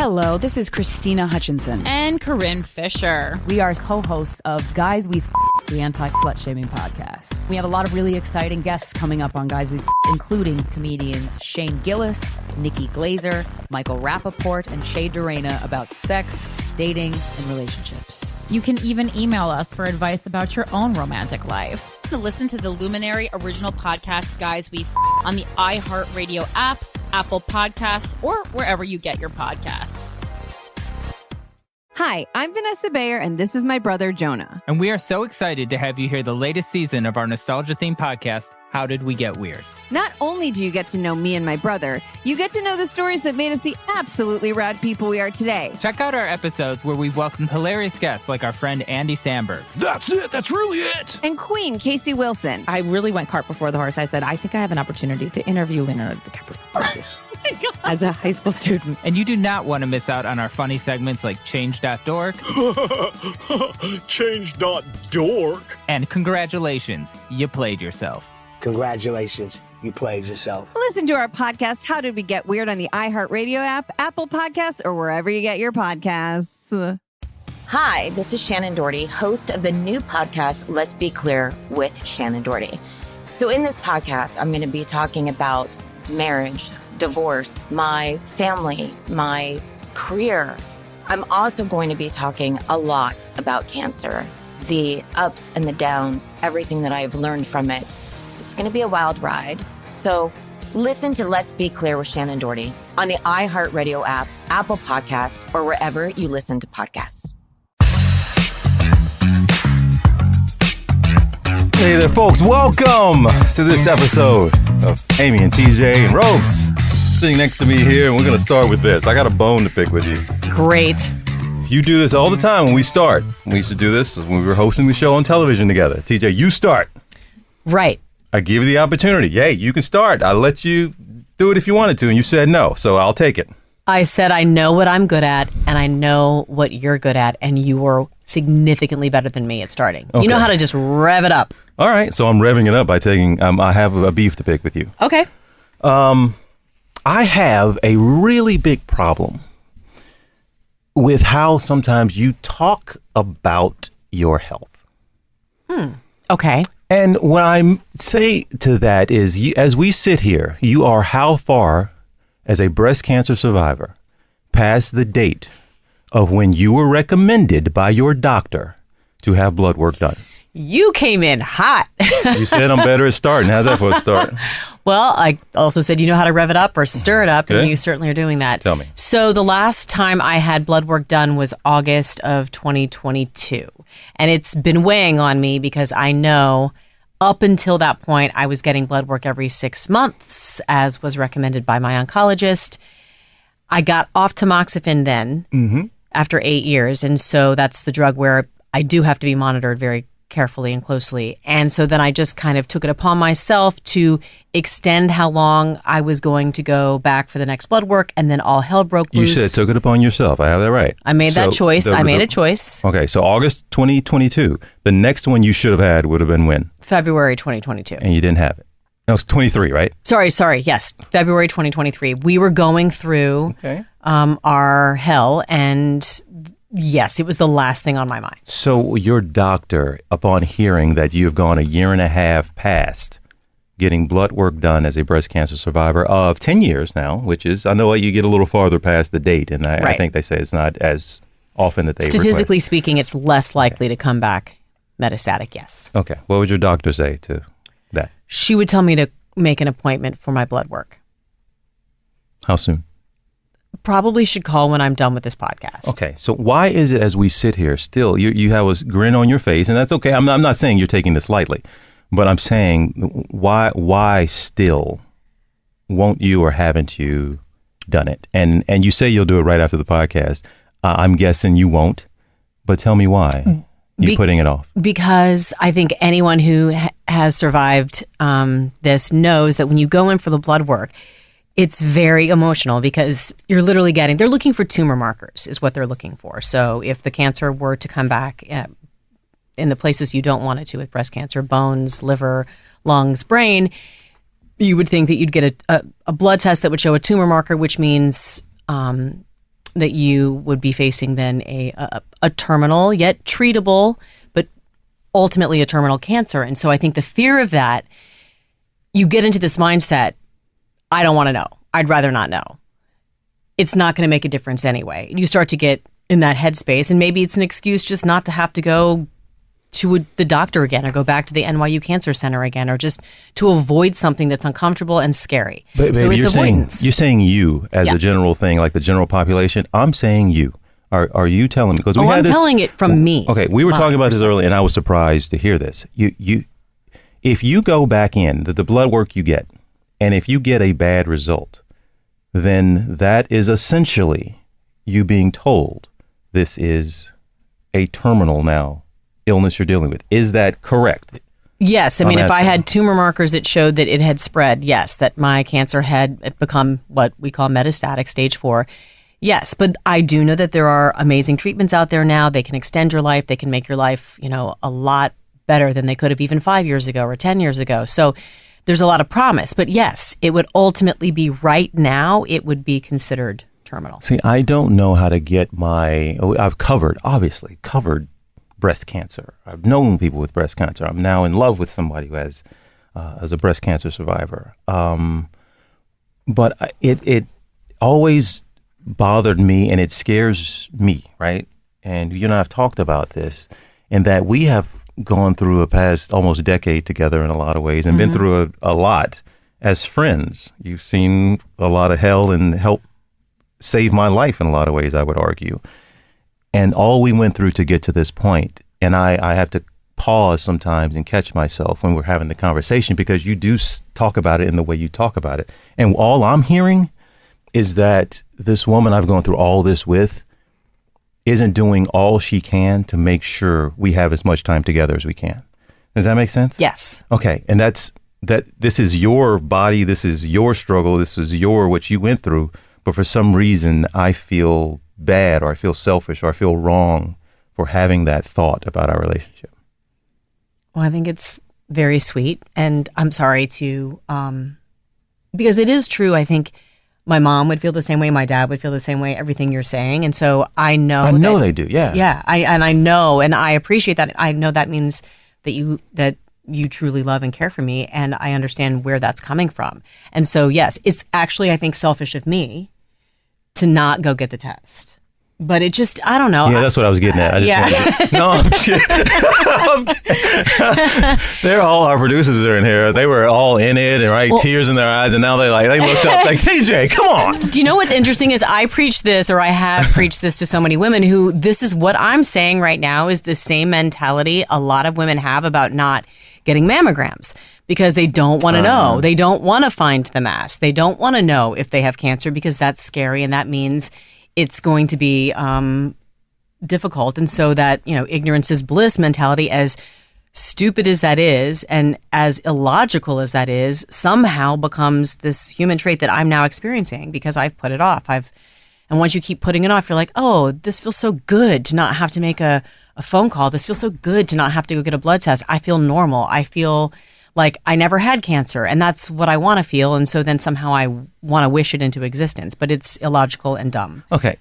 Hello, this is Christina Hutchinson. And Corinne Fisher. We are co-hosts of Guys We the anti-slut shaming podcast. We have a lot of really exciting guests coming up on Guys We including comedians Shane Gillis, Nikki Glazer, Michael Rappaport, and Shay Dorena about sex, dating, and relationships. You can even email us for advice about your own romantic life. To listen to the Luminary original podcast Guys We on the iHeartRadio app, Apple Podcasts, or wherever you get your podcasts. Hi, I'm Vanessa Bayer, and this is my brother, Jonah. And we are so excited to have you hear the latest season of our nostalgia-themed podcast, How Did We Get Weird? Not only do you get to know me and my brother, you get to know the stories that made us the absolutely rad people we are today. Check out our episodes where we've welcomed hilarious guests like our friend Andy Samberg. That's it. That's really it. And Queen Casey Wilson. I really went cart before the horse. I said, I think I have an opportunity to interview Leonardo DiCaprio as a high school student. And you do not want to miss out on our funny segments like Change.dork. Change.dork. And congratulations, you played yourself. Congratulations, you played yourself. Listen to our podcast, How Did We Get Weird, on the iHeartRadio app, Apple Podcasts, or wherever you get your podcasts. Hi, this is Shannon Doherty, host of the new podcast, Let's Be Clear with Shannon Doherty. So in this podcast, I'm going to be talking about marriage, divorce, my family, my career. I'm also going to be talking a lot about cancer, the ups and the downs, everything that I've learned from it. It's going to be a wild ride. So listen to Let's Be Clear with Shannon Doherty on the iHeartRadio app, Apple Podcasts, or wherever you listen to podcasts. Hey there, folks. Welcome to this episode of Amy and T.J. and Robes. Sitting next to me here, and we're going to start with this. I got a bone to pick with you. Great. You do this all the time when we start. We used to do this when we were hosting the show on television together. T.J., you start. Right. I give you the opportunity. Hey, you can start. I let you do it if you wanted to, and you said no, so I'll take it. I said I know what I'm good at, and I know what you're good at, and you are significantly better than me at starting. Okay. You know how to just rev it up. All right, so I'm revving it up by taking, I have a beef to pick with you. Okay. I have a really big problem with how sometimes you talk about your health. Okay. And what I say to that is, as we sit here, you are how far, as a breast cancer survivor, past the date of when you were recommended by your doctor to have blood work done? You came in hot. You said I'm better at starting. How's that for a start? Well, I also said you know how to rev it up or stir it up, and you certainly are doing that. Tell me. So the last time I had blood work done was August of 2022. And it's been weighing on me because I know up until that point, I was getting blood work every 6 months, as was recommended by my oncologist. I got off tamoxifen then after 8 years. And so that's the drug where I do have to be monitored very carefully and closely. And so then I just kind of took it upon myself to extend how long I was going to go back for the next blood work. And then all hell broke loose. You said took it upon yourself. I have that right. I made that choice. I made a choice. Okay, so August 2022. The next one you should have had would have been when? February 2022. And you didn't have it. No, it's 23, right? Sorry. Yes, February 2023. We were going through our hell, and yes, it was the last thing on my mind. So your doctor, upon hearing that you have gone a year and a half past getting blood work done as a breast cancer survivor of 10 years now, which is, I know you get a little farther past the date, and I think they say it's not as often that they Statistically speaking, it's less likely to come back metastatic, yes. Okay. What would your doctor say to that? She would tell me to make an appointment for my blood work. How soon? Probably should call when I'm done with this podcast. Okay, so why is it as we sit here still, you have a grin on your face, and that's okay. I'm not saying you're taking this lightly, but I'm saying why still won't you or haven't you done it? And you say you'll do it right after the podcast. I'm guessing you won't, but tell me why you're putting it off. Because I think anyone who has survived this knows that when you go in for the blood work, it's very emotional because you're literally they're looking for tumor markers is what they're looking for. So if the cancer were to come back in the places you don't want it to with breast cancer, bones, liver, lungs, brain, you would think that you'd get a blood test that would show a tumor marker, which means that you would be facing then a terminal yet treatable, but ultimately a terminal cancer. And so I think the fear of that, you get into this mindset, I don't want to know. I'd rather not know. It's not going to make a difference anyway. You start to get in that headspace, and maybe it's an excuse just not to have to go to the doctor again or go back to the NYU Cancer Center again, or just to avoid something that's uncomfortable and scary. But so baby, it's avoidance. you're saying you as Yeah. a general thing, like the general population. I'm saying you. Are you telling me? Because we had I'm this, telling it from me. Okay, we were talking about this earlier, and I was surprised to hear this. If you go back in, the blood work you get, and if you get a bad result, then that is essentially you being told this is a terminal now illness you're dealing with. Is that correct? Yes. I mean, if I asking. had tumor markers that showed that it had spread, yes, that my cancer had become what we call metastatic, stage 4. Yes, but I do know that there are amazing treatments out there now. They can extend your life. They can make your life, a lot better than they could have even 5 years ago or 10 years ago. So there's a lot of promise. But yes, it would ultimately be right now, it would be considered terminal. See, I don't know how to get I've obviously covered breast cancer. I've known people with breast cancer. I'm now in love with somebody who has a breast cancer survivor. But it always bothered me, and it scares me, right? And you and I have talked about this, and that we have gone through a past almost decade together in a lot of ways, and been through a lot as friends. You've seen a lot of hell and helped save my life in a lot of ways, I would argue. And all we went through to get to this point, and I have to pause sometimes and catch myself when we're having the conversation, because you do talk about it in the way you talk about it. And all I'm hearing is that this woman I've gone through all this with isn't doing all she can to make sure we have as much time together as we can. Does that make sense? Yes. Okay. And this is your body. This is your struggle. This is what you went through. But for some reason, I feel bad, or I feel selfish, or I feel wrong for having that thought about our relationship. Well, I think it's very sweet. And I'm sorry because it is true. I think my mom would feel the same way. My dad would feel the same way, everything you're saying. And so I know they do. Yeah. Yeah. I know, and I appreciate that. I know that means that you truly love and care for me. And I understand where that's coming from. And so, yes, it's actually, I think, selfish of me to not go get the test. But it just, I don't know. Yeah, that's what I was getting at. I'm kidding. All our producers are in here. They were all in it, and tears in their eyes, and now they looked up like, TJ, come on. Do you know what's interesting is I preach this, or I have preached this to so many women who, this is what I'm saying right now, is the same mentality a lot of women have about not getting mammograms, because they don't want to know. They don't want to find the mass. They don't want to know if they have cancer, because that's scary, and that means it's going to be difficult. And so that, ignorance is bliss mentality, as stupid as that is and as illogical as that is, somehow becomes this human trait that I'm now experiencing because I've put it off. And once you keep putting it off, you're like, oh, this feels so good to not have to make a phone call. This feels so good to not have to go get a blood test. I feel normal. I feel like I never had cancer, and that's what I want to feel. And so then somehow I want to wish it into existence, but it's illogical and dumb. Okay.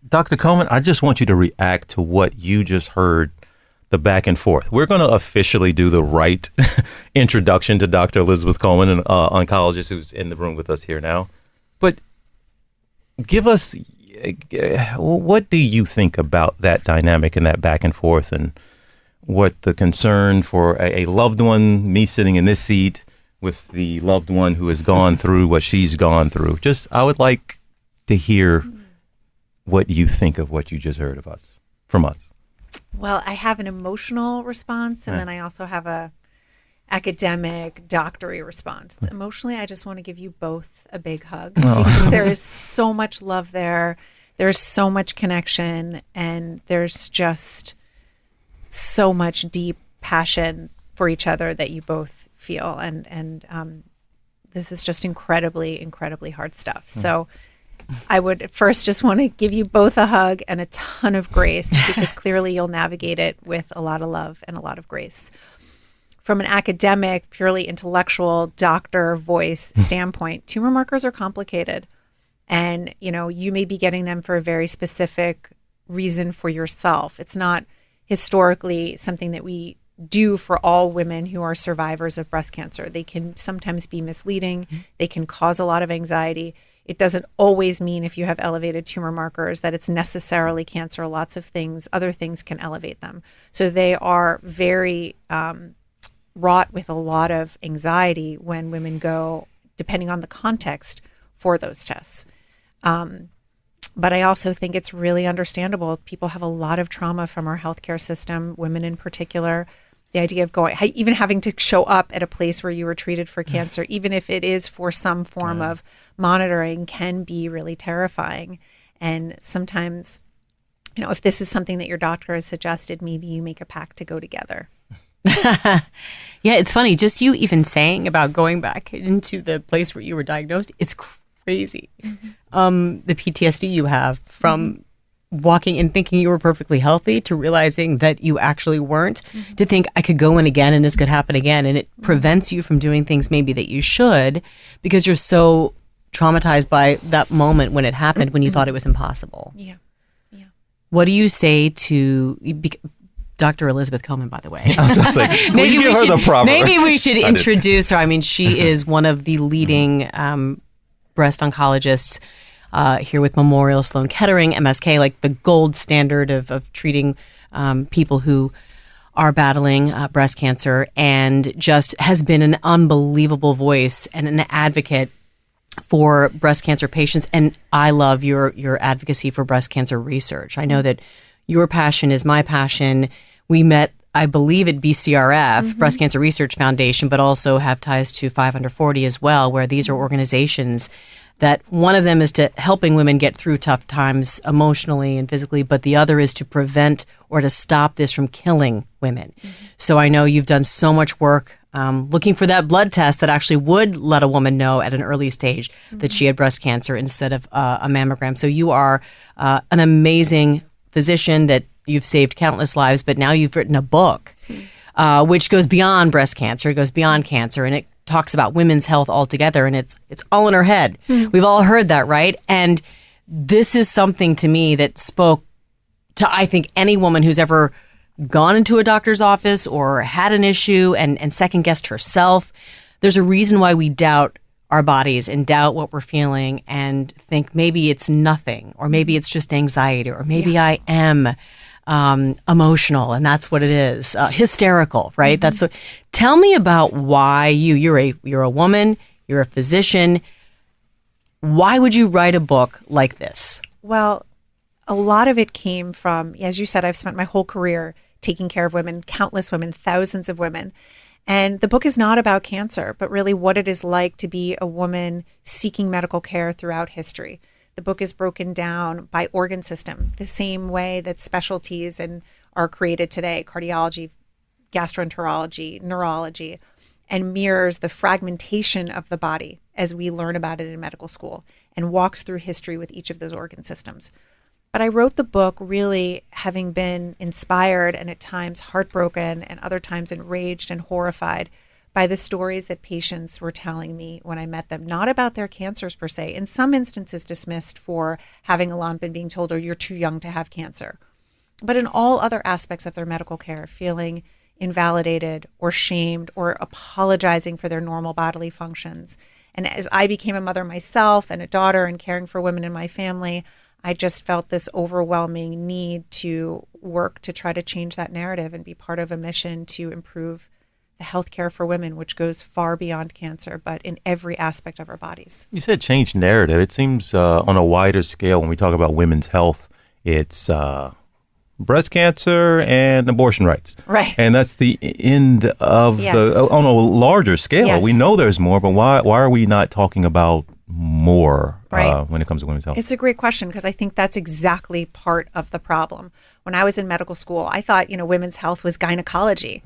Dr. Comen, I just want you to react to what you just heard, the back and forth. We're going to officially do the right introduction to Dr. Elizabeth Comen, an oncologist who's in the room with us here now. But give us, what do you think about that dynamic and that back and forth, and what the concern for a loved one, me sitting in this seat with the loved one who has gone through what she's gone through? Just, I would like to hear what you think of what you just heard from us. Well, I have an emotional response, and then I also have a academic, doctory response. Emotionally, I just want to give you both a big hug, because there is so much love there. There's so much connection, and there's just so much deep passion for each other that you both feel. And this is just incredibly, incredibly hard stuff. So I would first just want to give you both a hug and a ton of grace, because clearly you'll navigate it with a lot of love and a lot of grace. From an academic, purely intellectual doctor voice standpoint, tumor markers are complicated. And, you may be getting them for a very specific reason for yourself. It's not historically something that we do for all women who are survivors of breast cancer. They can sometimes be misleading. They can cause a lot of anxiety. It doesn't always mean if you have elevated tumor markers that it's necessarily cancer. Lots of things, other things can elevate them. So they are very wrought with a lot of anxiety when women go, depending on the context, for those tests. But I also think it's really understandable. People have a lot of trauma from our healthcare system, women in particular. The idea of going, even having to show up at a place where you were treated for cancer, even if it is for some form of monitoring, can be really terrifying. And sometimes, if this is something that your doctor has suggested, maybe you make a pact to go together. Yeah, it's funny. Just you even saying about going back into the place where you were diagnosed, it's crazy. The PTSD you have from walking and thinking you were perfectly healthy to realizing that you actually weren't, to think I could go in again and this could happen again. And it prevents you from doing things maybe that you should because you're so traumatized by that moment when it happened, when you thought it was impossible. Yeah. What do you say to Dr. Elizabeth Comen, by the way? I was just like, maybe we should introduce her. I mean, she is one of the leading breast oncologists here with Memorial Sloan Kettering, MSK, like the gold standard of treating people who are battling breast cancer, and just has been an unbelievable voice and an advocate for breast cancer patients. And I love your advocacy for breast cancer research. I know that your passion is my passion. We met, I believe, at BCRF, Breast Cancer Research Foundation, but also have ties to 5 Under 40 as well, where these are organizations that one of them is to helping women get through tough times emotionally and physically, but the other is to prevent or to stop this from killing women. So I know you've done so much work looking for that blood test that actually would let a woman know at an early stage that she had breast cancer instead of a mammogram. So you are an amazing physician that you've saved countless lives, but now you've written a book which goes beyond breast cancer. It goes beyond cancer, and it talks about women's health altogether, and it's all in her head. We've all heard that, right? And this is something to me that spoke to, I think, any woman who's ever gone into a doctor's office or had an issue and second-guessed herself. There's a reason why we doubt our bodies and doubt what we're feeling and think maybe it's nothing, or maybe it's just anxiety, or maybe I am emotional, and that's what it is. Hysterical, right? That's tell me about why you're a woman, you're a physician. Why would you write a book like this? Well, a lot of it came from, as you said, I've spent my whole career taking care of women, countless women, thousands of women. And the book is not about cancer, but really what it is like to be a woman seeking medical care throughout history. The book is broken down by organ system, the same way that specialties are created today, cardiology, gastroenterology, neurology, and mirrors the fragmentation of the body as we learn about it in medical school, and walks through history with each of those organ systems. But I wrote the book really having been inspired and at times heartbroken and other times enraged and horrified by the stories that patients were telling me when I met them, not about their cancers per se, in some instances dismissed for having a lump and being told, oh, you're too young to have cancer, but in all other aspects of their medical care, feeling invalidated or shamed or apologizing for their normal bodily functions. And as I became a mother myself and a daughter and caring for women in my family, I just felt this overwhelming need to work to try to change that narrative and be part of a mission to improve the healthcare for women, which goes far beyond cancer, but in every aspect of our bodies. You said change narrative. It seems on a wider scale, when we talk about women's health, it's breast cancer and abortion rights. Right. And that's the end of on a larger scale. Yes. We know there's more, but why are we not talking about more when it comes to women's health? It's a great question, because I think that's exactly part of the problem. When I was in medical school, I thought, women's health was gynecology.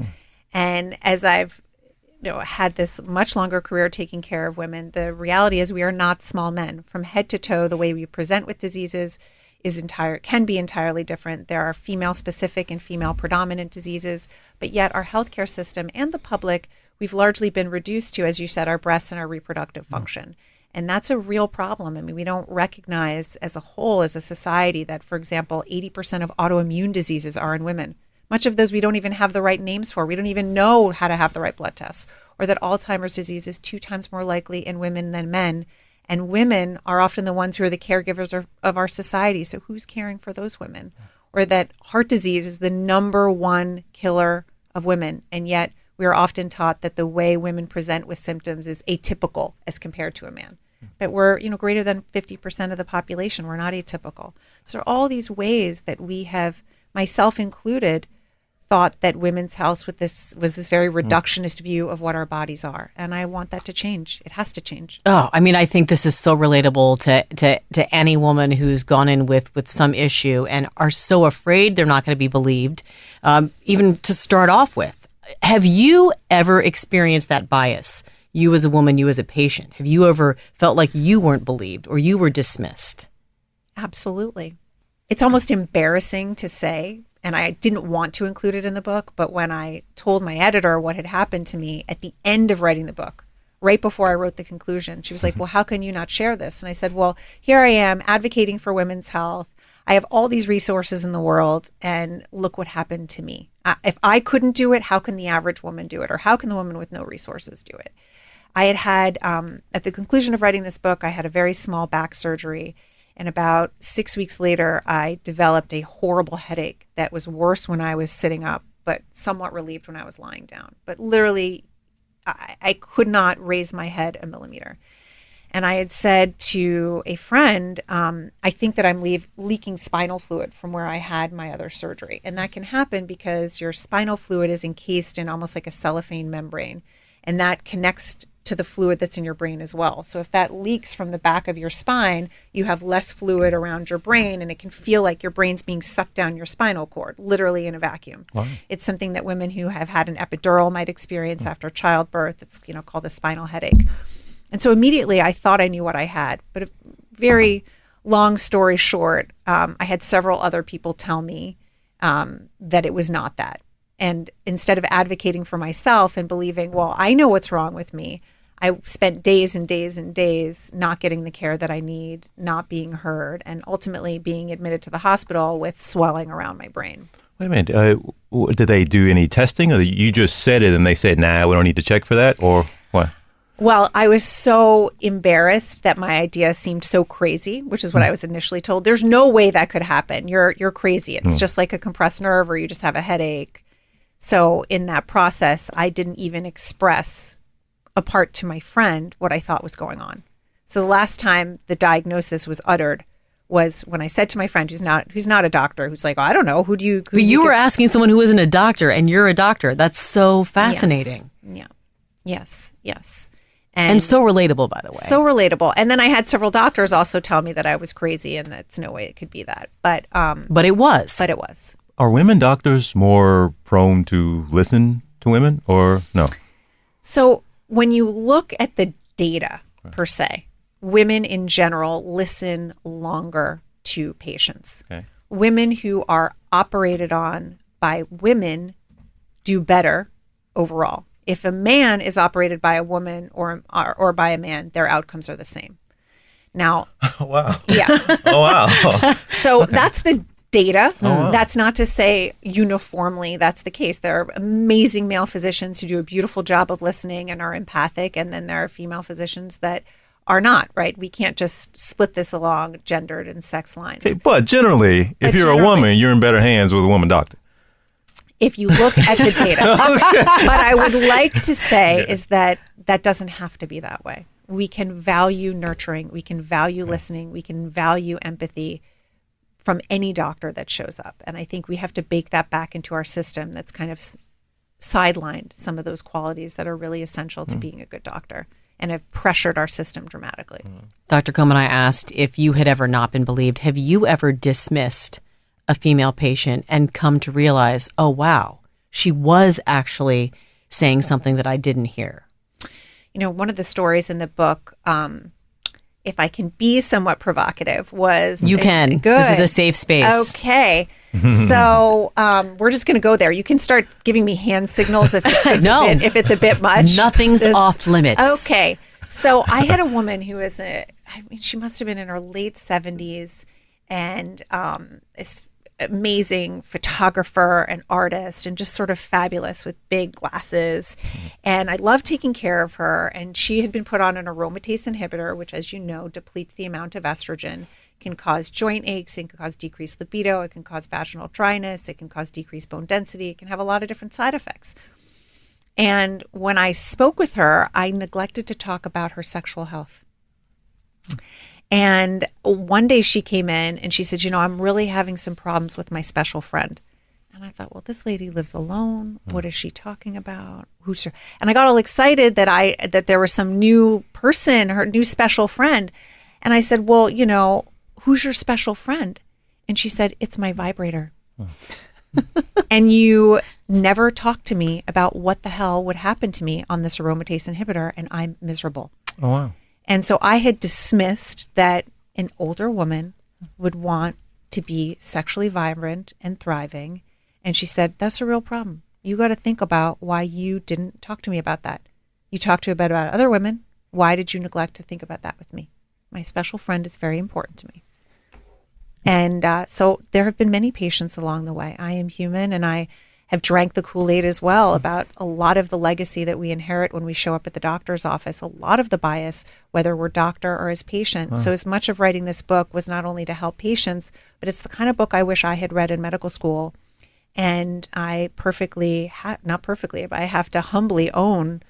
And as I've had this much longer career taking care of women, the reality is we are not small men. From head to toe, the way we present with diseases can be entirely different. There are female specific and female predominant diseases, but yet our healthcare system and the public, we've largely been reduced to, as you said, our breasts and our reproductive function. And that's a real problem. I mean, we don't recognize as a whole, as a society, that, for example, 80% of autoimmune diseases are in women. Much of those we don't even have the right names for. We don't even know how to have the right blood tests. Or that Alzheimer's disease is 2 times more likely in women than men. And women are often the ones who are the caregivers of our society. So who's caring for those women? Or that heart disease is the #1 killer of women. And yet we are often taught that the way women present with symptoms is atypical as compared to a man. But we're, greater than 50% of the population. We're not atypical. So all these ways that we have, myself included, thought that women's health was this very reductionist view of what our bodies are. And I want that to change. It has to change. Oh, I mean, I think this is so relatable to any woman who's gone in with some issue and are so afraid they're not going to be believed, even to start off with. Have you ever experienced that bias? You as a woman, you as a patient. Have you ever felt like you weren't believed or you were dismissed? Absolutely. It's almost embarrassing to say, and I didn't want to include it in the book, but when I told my editor what had happened to me at the end of writing the book, right before I wrote the conclusion, she was like, well, how can you not share this? And I said, well, here I am advocating for women's health. I have all these resources in the world, and look what happened to me. If I couldn't do it, how can the average woman do it? Or how can the woman with no resources do it? I had at the conclusion of writing this book, I had a very small back surgery. And about 6 weeks later, I developed a horrible headache that was worse when I was sitting up, but somewhat relieved when I was lying down. But literally, I could not raise my head a millimeter. And I had said to a friend, I think that I'm leaking spinal fluid from where I had my other surgery. And that can happen because your spinal fluid is encased in almost like a cellophane membrane. And that connects to the fluid that's in your brain as well. So if that leaks from the back of your spine, you have less fluid around your brain, and it can feel like your brain's being sucked down your spinal cord, literally in a vacuum. Wow. It's something that women who have had an epidural might experience after childbirth. It's called a spinal headache. And so immediately I thought I knew what I had. But a very long story short, I had several other people tell me that it was not that. And instead of advocating for myself and believing, well, I know what's wrong with me, I spent days and days and days not getting the care that I need, not being heard, and ultimately being admitted to the hospital with swelling around my brain. Wait a minute. Did they do any testing, or you just said it and they said, nah, we don't need to check for that, or what? Well, I was so embarrassed that my idea seemed so crazy, which is what I was initially told. There's no way that could happen. You're crazy. It's just like a compressed nerve, or you just have a headache. So in that process, I didn't even express apart to my friend what I thought was going on. So the last time the diagnosis was uttered was when I said to my friend, who's not a doctor, who's like, oh, I don't know, who do you? But you were asking someone who isn't a doctor, and you're a doctor. That's so fascinating. Yes. And so relatable, by the way. So relatable. And then I had several doctors also tell me that I was crazy and that's no way it could be that. But it was. But it was. Are women doctors more prone to listen to women, or no? So when you look at the data per se, women in general listen longer to patients. Okay. Women who are operated on by women do better overall. If a man is operated by a woman or by a man, their outcomes are the same. Now, wow. Yeah. Oh, wow. So that's the data. Oh, wow. That's not to say uniformly that's the case. There are amazing male physicians who do a beautiful job of listening and are empathic, and then there are female physicians that are not, right? We can't just split this along gendered and sex lines. Okay, but generally, if you're a woman, you're in better hands with a woman doctor. If you look at the data. Okay. But I would like to say is that doesn't have to be that way. We can value nurturing. We can value listening. We can value empathy from any doctor that shows up. And I think we have to bake that back into our system that's kind of sidelined some of those qualities that are really essential to being a good doctor and have pressured our system dramatically. Dr. Comen, I asked if you had ever not been believed. Have you ever dismissed a female patient and come to realize, oh, wow, she was actually saying something that I didn't hear? You know, one of the stories in the book, if I can be somewhat provocative, was... You can. Good. This is a safe space. Okay. So we're just going to go there. You can start giving me hand signals if it's just if it's a bit much. Nothing's off limits. Okay. So I had a woman who was she must have been in her late 70s and this amazing photographer and artist and just sort of fabulous with big glasses. And I loved taking care of her. And she had been put on an aromatase inhibitor, which, as you know, depletes the amount of estrogen, can cause joint aches, it can cause decreased libido, it can cause vaginal dryness, it can cause decreased bone density, it can have a lot of different side effects. And when I spoke with her, I neglected to talk about her sexual health. And one day she came in and she said, I'm really having some problems with my special friend. And I thought, well, this lady lives alone. What is she talking about? Who's her? And I got all excited that there was some new person, her new special friend. And I said, well, who's your special friend? And she said, it's my vibrator. And you never talked to me about what the hell would happen to me on this aromatase inhibitor, and I'm miserable. Oh, wow. And so I had dismissed that an older woman would want to be sexually vibrant and thriving. And she said, that's a real problem. You got to think about why you didn't talk to me about that. You talked to me about other women. Why did you neglect to think about that with me? My special friend is very important to me. And so there have been many patients along the way. I am human, and I have drank the Kool-Aid as well about a lot of the legacy that we inherit when we show up at the doctor's office, a lot of the bias, whether we're doctor or as patient. Wow. So as much of writing this book was not only to help patients, but it's the kind of book I wish I had read in medical school. And I not perfectly, but I have to humbly own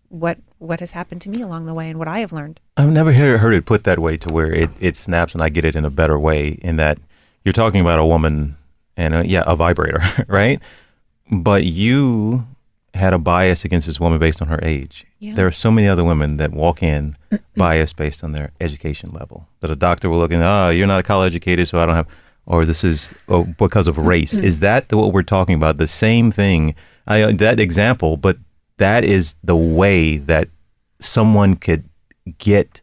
what has happened to me along the way and what I have learned. I've never heard it put that way, to where it snaps and I get it in a better way, in that you're talking about a woman and a vibrator, right? But you had a bias against this woman based on her age. Yeah. There are so many other women that walk in biased based on their education level, that a doctor will look and, you're not college educated, so I don't have, or this is because of race. Is that what we're talking about? The same thing, that example, but that is the way that someone could get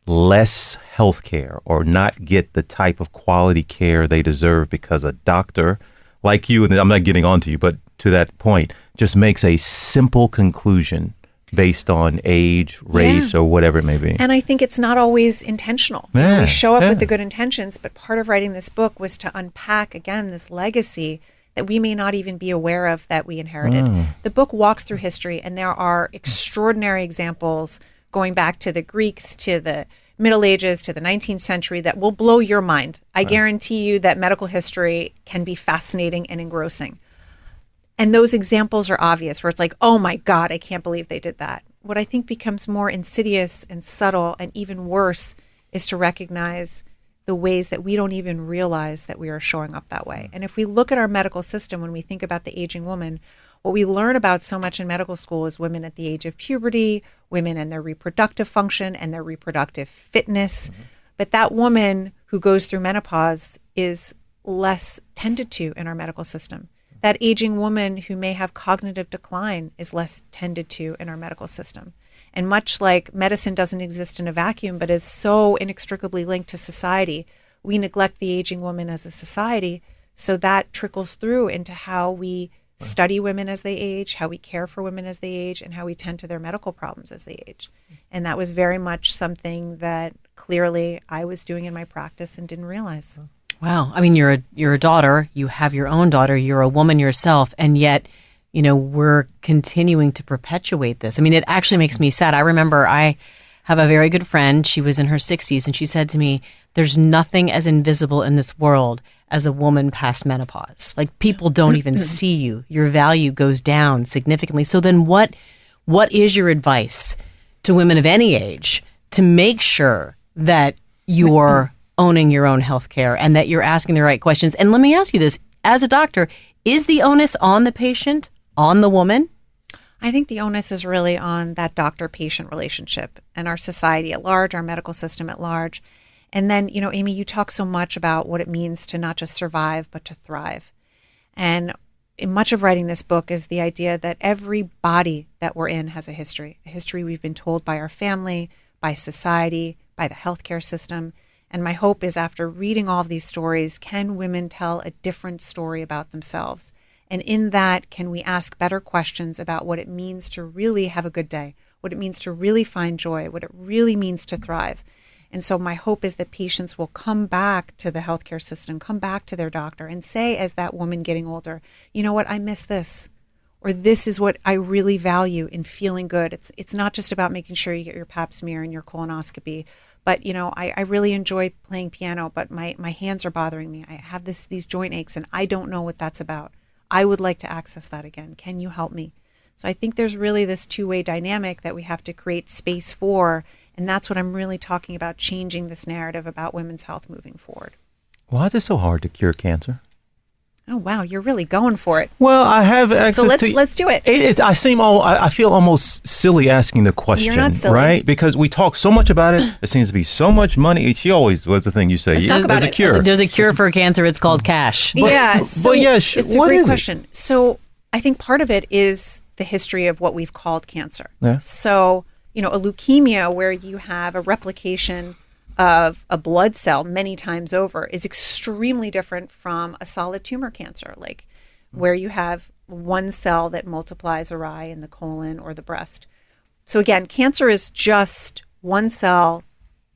less health care or not get the type of quality care they deserve because a doctor like you, and I'm not getting on to you, but to that point, just makes a simple conclusion based on age, race, or whatever it may be. And I think it's not always intentional. We show up with the good intentions, but part of writing this book was to unpack, again, this legacy that we may not even be aware of that we inherited. The book walks through history, and there are extraordinary examples going back to the Greeks, to the Middle Ages, to the 19th century that will blow your mind. I guarantee you that medical history can be fascinating and engrossing. And those examples are obvious, where it's like, oh my God, I can't believe they did that. What I think becomes more insidious and subtle and even worse is to recognize the ways that we don't even realize that we are showing up that way. And if we look at our medical system, when we think about the aging woman, what we learn about so much in medical school is women at the age of puberty, women and their reproductive function and their reproductive fitness. But that woman who goes through menopause is less tended to in our medical system. That aging woman who may have cognitive decline is less tended to in our medical system. And much like medicine doesn't exist in a vacuum, but is so inextricably linked to society, we neglect the aging woman as a society. So that trickles through into how we study women as they age, how we care for women as they age, and how we tend to their medical problems as they age. And that was very much something that clearly I was doing in my practice and didn't realize. Wow. I mean, you're a daughter, you have your own daughter, you're a woman yourself, and yet, we're continuing to perpetuate this. I mean, it actually makes me sad. I remember I have a very good friend. She was in her 60s, and she said to me, there's nothing as invisible in this world as a woman past menopause. Like, people don't even see you. Your value goes down significantly. So then what is your advice to women of any age to make sure that you're owning your own health care and that you're asking the right questions? And let me ask you this, as a doctor, is the onus on the patient, on the woman? I think the onus is really on that doctor-patient relationship and our society at large, our medical system at large. And then, Amy, you talk so much about what it means to not just survive, but to thrive. And in much of writing this book is the idea that every body that we're in has a history we've been told by our family, by society, by the healthcare system. And my hope is, after reading all of these stories, can women tell a different story about themselves? And in that, can we ask better questions about what it means to really have a good day? what it means to really find joy, what it really means to thrive. And so my hope is that patients will come back to the healthcare system, come back to their doctor and say, as that woman getting older, you know what, I miss this. Or this is what I really value in feeling good. It's not just about making sure you get your pap smear and your colonoscopy, but I really enjoy playing piano, but my hands are bothering me. I have these joint aches and I don't know what that's about. I would like to access that again. Can you help me? So I think there's really this two-way dynamic that we have to create space for, and that's what I'm really talking about, changing this narrative about women's health moving forward. Why is it so hard to cure cancer? Oh wow, you're really going for it. Well, I have access so let's to. do it. I feel almost silly asking the question. You're not silly, right? Because we talk so much about it. There seems to be so much money. She always was the thing you say. Let's talk about There's a cure. There's a cure for cancer. It's called cash. It's a what great is it? question. So I think part of it is the history of what we've called cancer. Yeah. So a leukemia where you have a replication of a blood cell many times over is extremely different from a solid tumor cancer, like where you have one cell that multiplies awry in the colon or the breast. So again, cancer is just one cell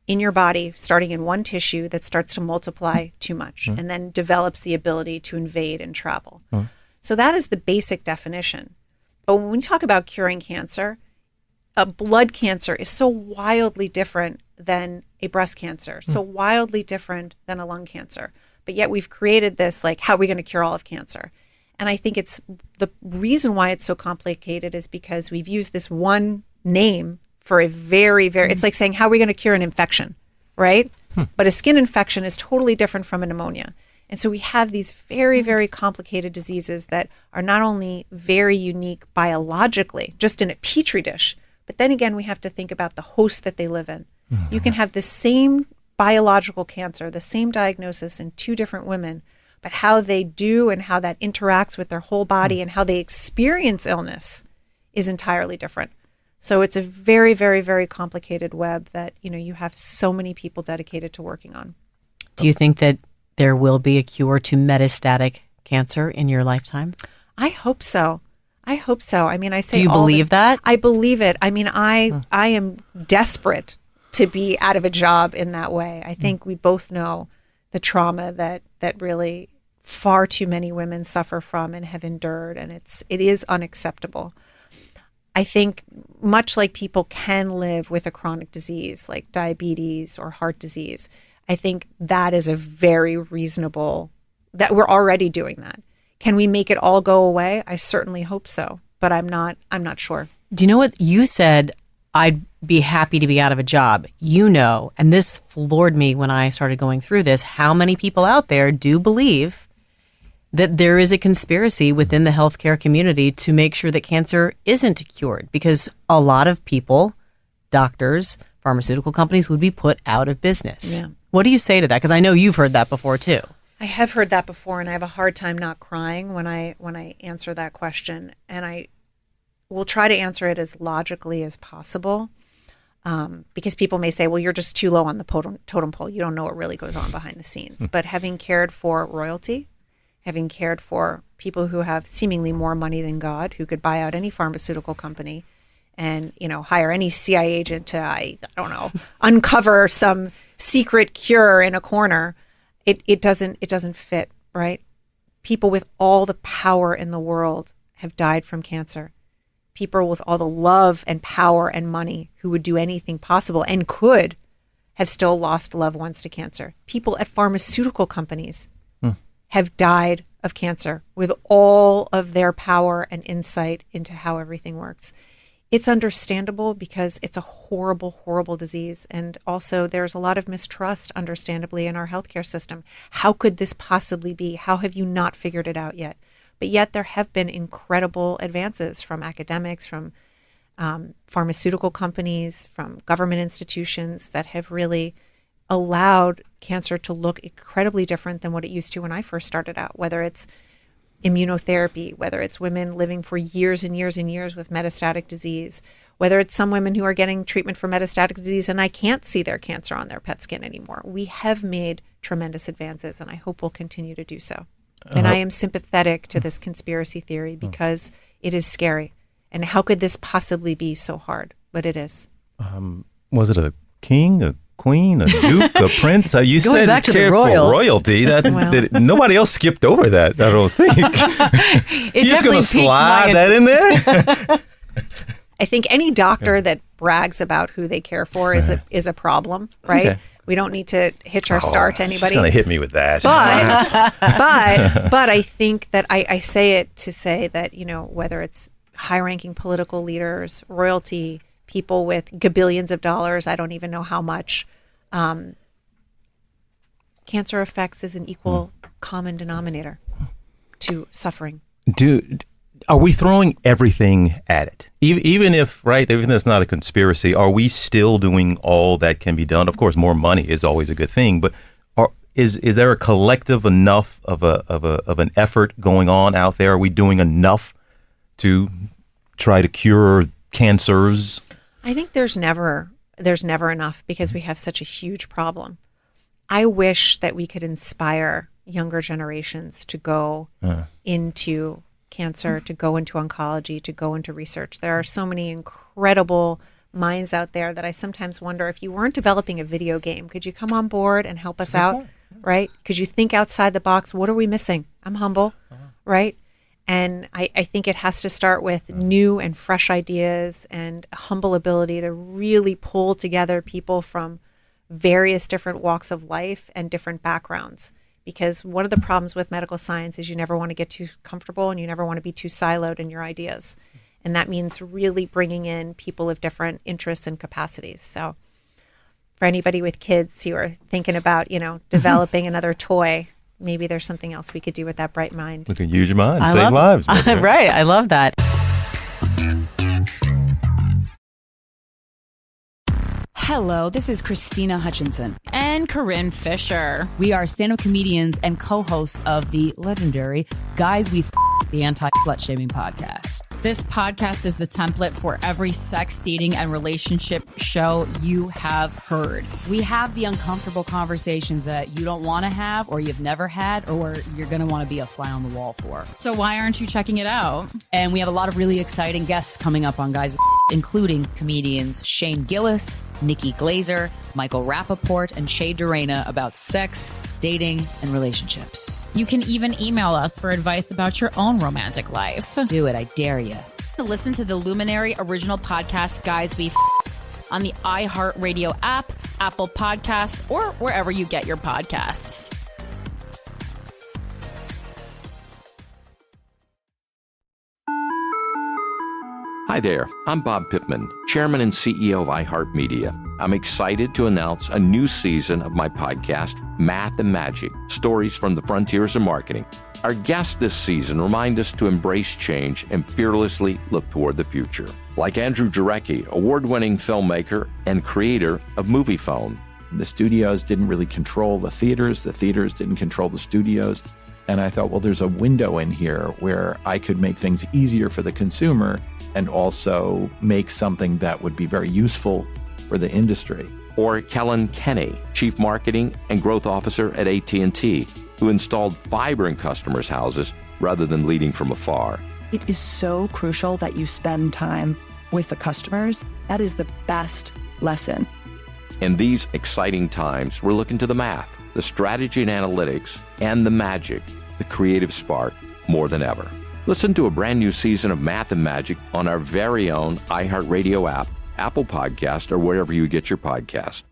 in your body starting in one tissue that starts to multiply too much and then develops the ability to invade and travel. So that is the basic definition. But when we talk about curing cancer, a blood cancer is so wildly different than a breast cancer, so wildly different than a lung cancer. But yet we've created this, like, how are we going to cure all of cancer? And I think it's the reason why it's so complicated is because we've used this one name for a very, very, it's like saying, how are we going to cure an infection, right? But a skin infection is totally different from a pneumonia. And so we have these very, very complicated diseases that are not only very unique biologically, just in a petri dish, but then again, we have to think about the host that they live in. You can have the same biological cancer, the same diagnosis in two different women, but how they do and how that interacts with their whole body and how they experience illness is entirely different. So it's a very, very, very complicated web that, you have so many people dedicated to working on. Do you think that there will be a cure to metastatic cancer in your lifetime? I hope so. I mean, I say, do you believe that? I believe it. I mean, I am desperate to be out of a job in that way. I think we both know the trauma that really far too many women suffer from and have endured, and it is unacceptable. I think much like people can live with a chronic disease like diabetes or heart disease, I think that is a very reasonable, that we're already doing that. Can we make it all go away? I certainly hope so, but I'm not sure. Do you know what you said? I'd be happy to be out of a job. And this floored me when I started going through this, how many people out there do believe that there is a conspiracy within the healthcare community to make sure that cancer isn't cured, because a lot of people, doctors, pharmaceutical companies would be put out of business. Yeah. What do you say to that? Because I know you've heard that before too. I have heard that before, and I have a hard time not crying when I answer that question. And I will try to answer it as logically as possible, because people may say, well, you're just too low on the totem pole. You don't know what really goes on behind the scenes. But having cared for royalty, having cared for people who have seemingly more money than God, who could buy out any pharmaceutical company and, hire any CIA agent to, I don't know, uncover some secret cure in a corner, it doesn't fit, right? People with all the power in the world have died from cancer. People with all the love and power and money who would do anything possible and could have still lost loved ones to cancer. People at pharmaceutical companies have died of cancer with all of their power and insight into how everything works. It's understandable because it's a horrible, horrible disease. And also there's a lot of mistrust, understandably, in our healthcare system. How could this possibly be? How have you not figured it out yet? But yet there have been incredible advances from academics, from pharmaceutical companies, from government institutions that have really allowed cancer to look incredibly different than what it used to when I first started out, whether it's immunotherapy, whether it's women living for years and years and years with metastatic disease, whether it's some women who are getting treatment for metastatic disease and I can't see their cancer on their PET scan anymore. We have made tremendous advances, and I hope we'll continue to do so. And I am sympathetic to this conspiracy theory because it is scary. And how could this possibly be so hard? but it is. Was it a king, a queen, a duke, a prince? You Going said back to the careful royals. royalty. Nobody else skipped over that, I don't think. You're just going to slide that in there? I think any doctor that brags about who they care for is a problem, right? Okay. We don't need to hitch our star to anybody. She's going to hit me with that. But I think that I say it to say that, whether it's high-ranking political leaders, royalty, people with gabillions of dollars, I don't even know how much, cancer affects is an equal common denominator to suffering. Are we throwing everything at it? Even if it's not a conspiracy, are we still doing all that can be done? Of course, more money is always a good thing, but is there a collective enough of an effort going on out there? Are we doing enough to try to cure cancers? I think there's never enough because we have such a huge problem. I wish that we could inspire younger generations to go into cancer, to go into oncology, to go into research. There are so many incredible minds out there that I sometimes wonder, if you weren't developing a video game, could you come on board and help us out, right? Could you think outside the box? What are we missing? I'm humble, right? And I think it has to start with new and fresh ideas and a humble ability to really pull together people from various different walks of life and different backgrounds. Because one of the problems with medical science is you never want to get too comfortable and you never want to be too siloed in your ideas. And that means really bringing in people of different interests and capacities. So for anybody with kids who are thinking about, developing another toy, maybe there's something else we could do with that bright mind. We can use your mind, save lives. Right. I love that. Hello, this is Christina Hutchinson. And Corinne Fisher. We are stand-up comedians and co-hosts of the legendary Guys We the Anti-Slut Shaming Podcast. This podcast is the template for every sex, dating, and relationship show you have heard. We have the uncomfortable conversations that you don't want to have, or you've never had, or you're going to want to be a fly on the wall for. So why aren't you checking it out? And we have a lot of really exciting guests coming up on Guys, including comedians Shane Gillis, Nikki Glaser, Michael Rappaport, and Shay Durena about sex, dating, and relationships. You can even email us for advice about your own romantic life. Do it, I dare you. Listen to the Luminary original podcast, Guys We on the iHeartRadio app, Apple Podcasts, or wherever you get your podcasts. Hi there, I'm Bob Pittman, Chairman and CEO of iHeartMedia. I'm excited to announce a new season of my podcast, Math and Magic, Stories from the Frontiers of Marketing. Our guests this season remind us to embrace change and fearlessly look toward the future. Like Andrew Jarecki, award-winning filmmaker and creator of MoviePhone. The studios didn't really control the theaters didn't control the studios. And I thought, well, there's a window in here where I could make things easier for the consumer and also make something that would be very useful for the industry. Or Kellen Kenny, Chief Marketing and Growth Officer at AT&T, who installed fiber in customers' houses rather than leading from afar. It is so crucial that you spend time with the customers. That is the best lesson. In these exciting times, we're looking to the math, the strategy and analytics, and the magic, the creative spark, more than ever. Listen to a brand new season of Math and Magic on our very own iHeartRadio app, Apple Podcast, or wherever you get your podcast.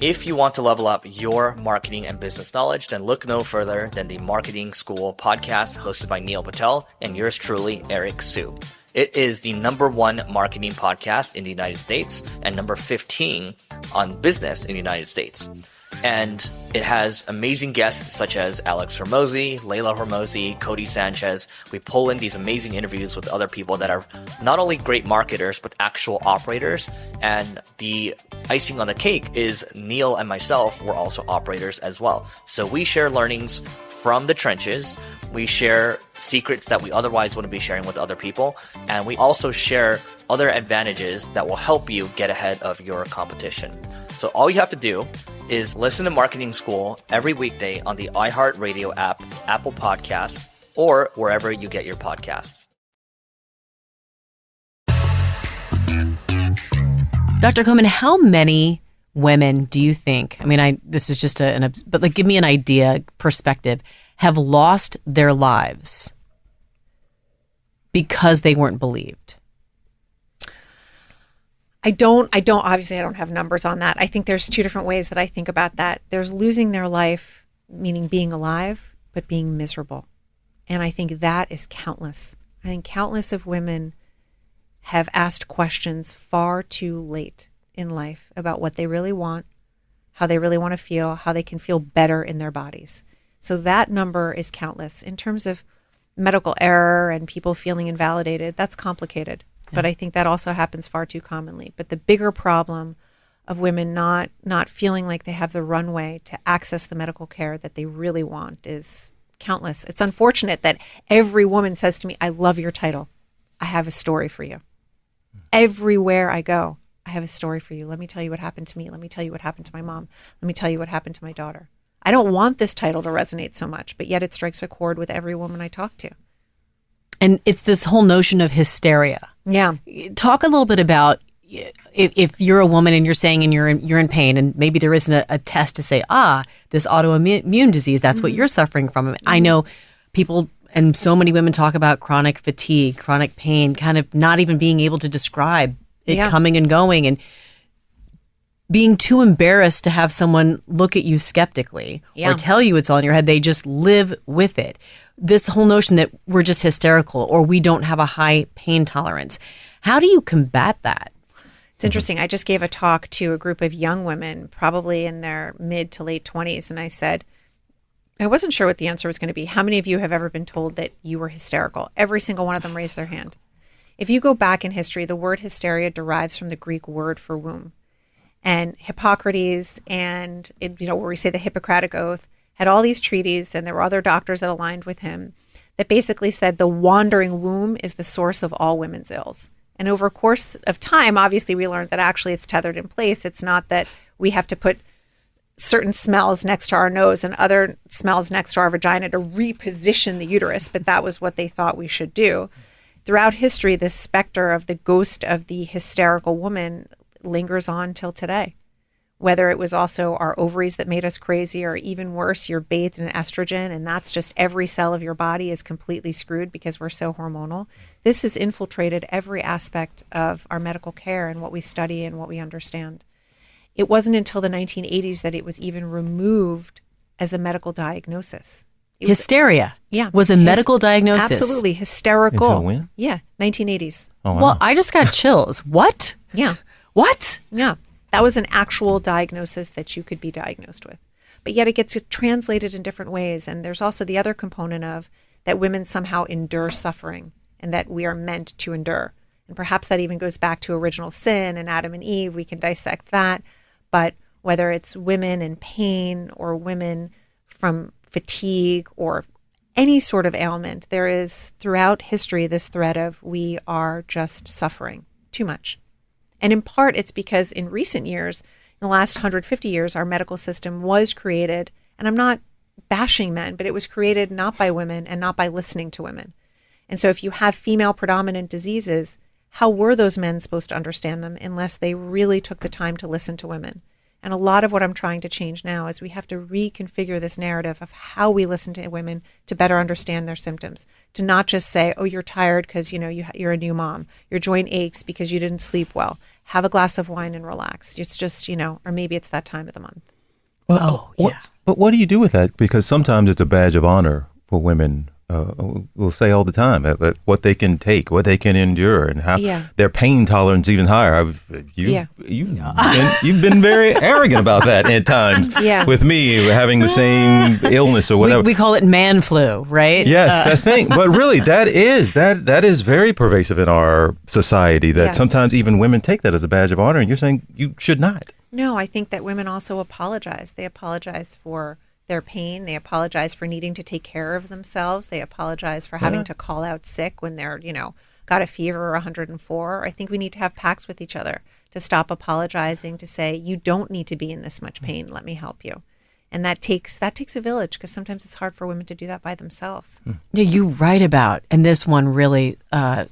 If you want to level up your marketing and business knowledge, then look no further than the Marketing School podcast hosted by Neil Patel and yours truly, Eric Sue. It is the #1 marketing podcast in the United States and number 15 on business in the United States. And it has amazing guests such as Alex Hormozi, Layla Hormozi, Cody Sanchez. We pull in these amazing interviews with other people that are not only great marketers, but actual operators. And the icing on the cake is Neil and myself were also operators as well. So we share learnings from the trenches. We share secrets that we otherwise wouldn't be sharing with other people. And we also share other advantages that will help you get ahead of your competition. So all you have to do is listen to Marketing School every weekday on the iHeartRadio app, Apple Podcasts, or wherever you get your podcasts. Dr. Comen, how many women do you think, I mean, this is just but like, give me an idea, perspective, have lost their lives because they weren't believed? I don't have numbers on that. I think there's two different ways that I think about that. There's losing their life, meaning being alive, but being miserable. And I think that is countless. I think countless of women have asked questions far too late in life about what they really want, how they really want to feel, how they can feel better in their bodies. So that number is countless. In terms of medical error and people feeling invalidated, that's complicated. But I think that also happens far too commonly. But the bigger problem of women not feeling like they have the runway to access the medical care that they really want is countless. It's unfortunate that every woman says to me, I love your title. I have a story for you. Everywhere I go, I have a story for you. Let me tell you what happened to me. Let me tell you what happened to my mom. Let me tell you what happened to my daughter. I don't want this title to resonate so much, but yet it strikes a chord with every woman I talk to. And it's this whole notion of hysteria. Yeah. Talk a little bit about if you're a woman and you're saying you're in pain, and maybe there isn't a test to say, this autoimmune disease, that's what you're suffering from. I know people, and so many women talk about chronic fatigue, chronic pain, kind of not even being able to describe it coming and going, and being too embarrassed to have someone look at you skeptically or tell you it's all in your head. They just live with it. This whole notion that we're just hysterical or we don't have a high pain tolerance. How do you combat that? It's interesting. I just gave a talk to a group of young women, probably in their mid to late 20s. And I said, I wasn't sure what the answer was going to be. How many of you have ever been told that you were hysterical? Every single one of them raised their hand. If you go back in history, the word hysteria derives from the Greek word for womb. And Hippocrates and, where we say the Hippocratic Oath, had all these treaties, and there were other doctors that aligned with him, that basically said the wandering womb is the source of all women's ills. And over a course of time, obviously, we learned that actually it's tethered in place. It's not that we have to put certain smells next to our nose and other smells next to our vagina to reposition the uterus, but that was what they thought we should do. Throughout history, this specter of the ghost of the hysterical woman lingers on till today. Whether it was also our ovaries that made us crazy, or even worse, you're bathed in estrogen, and that's just every cell of your body is completely screwed because we're so hormonal. This has infiltrated every aspect of our medical care and what we study and what we understand. It wasn't until the 1980s that it was even removed as a medical diagnosis. Hysteria was a medical diagnosis. Absolutely. Hysterical. Until when? Yeah, 1980s. Oh, wow. Well, I just got chills. What? Yeah. What? Yeah. That was an actual diagnosis that you could be diagnosed with. But yet it gets translated in different ways. And there's also the other component of that women somehow endure suffering and that we are meant to endure. And perhaps that even goes back to original sin and Adam and Eve. We can dissect that. But whether it's women in pain or women from fatigue or any sort of ailment, there is throughout history this thread of we are just suffering too much. And in part, it's because in recent years, in the last 150 years, our medical system was created, and I'm not bashing men, but it was created not by women and not by listening to women. And so if you have female predominant diseases, how were those men supposed to understand them unless they really took the time to listen to women? And a lot of what I'm trying to change now is we have to reconfigure this narrative of how we listen to women to better understand their symptoms. To not just say, oh, you're tired because, you're a new mom. Your joint aches because you didn't sleep well. Have a glass of wine and relax. It's just, or maybe it's that time of the month. Well, but what do you do with that? Because sometimes it's a badge of honor for women. We'll say all the time what they can take, what they can endure, and how their pain tolerance even higher. You've been very arrogant about that at times. With me having the same illness or whatever. We call it man flu, right? Yes, that thing. But really, that is very pervasive in our society. That sometimes even women take that as a badge of honor, and you're saying you should not. No, I think that women also apologize. They apologize for their pain. They apologize for needing to take care of themselves. They apologize for having to call out sick when they're, got a fever or 104. I think we need to have pacts with each other to stop apologizing, to say, you don't need to be in this much pain. Let me help you. And that takes a village, because sometimes it's hard for women to do that by themselves. Yeah, you write about, and this one really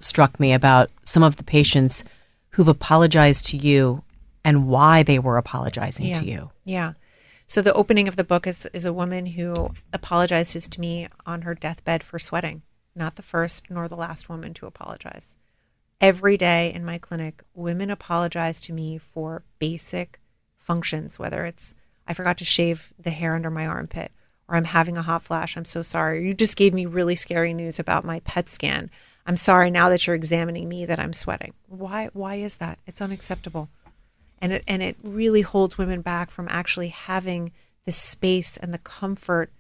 struck me, about some of the patients who've apologized to you and why they were apologizing to you. Yeah. So the opening of the book is a woman who apologizes to me on her deathbed for sweating. Not the first nor the last woman to apologize. Every day in my clinic, women apologize to me for basic functions, whether it's I forgot to shave the hair under my armpit, or I'm having a hot flash, I'm so sorry. You just gave me really scary news about my PET scan. I'm sorry now that you're examining me that I'm sweating. Why is that? It's unacceptable. And it really holds women back from actually having the space and the comfort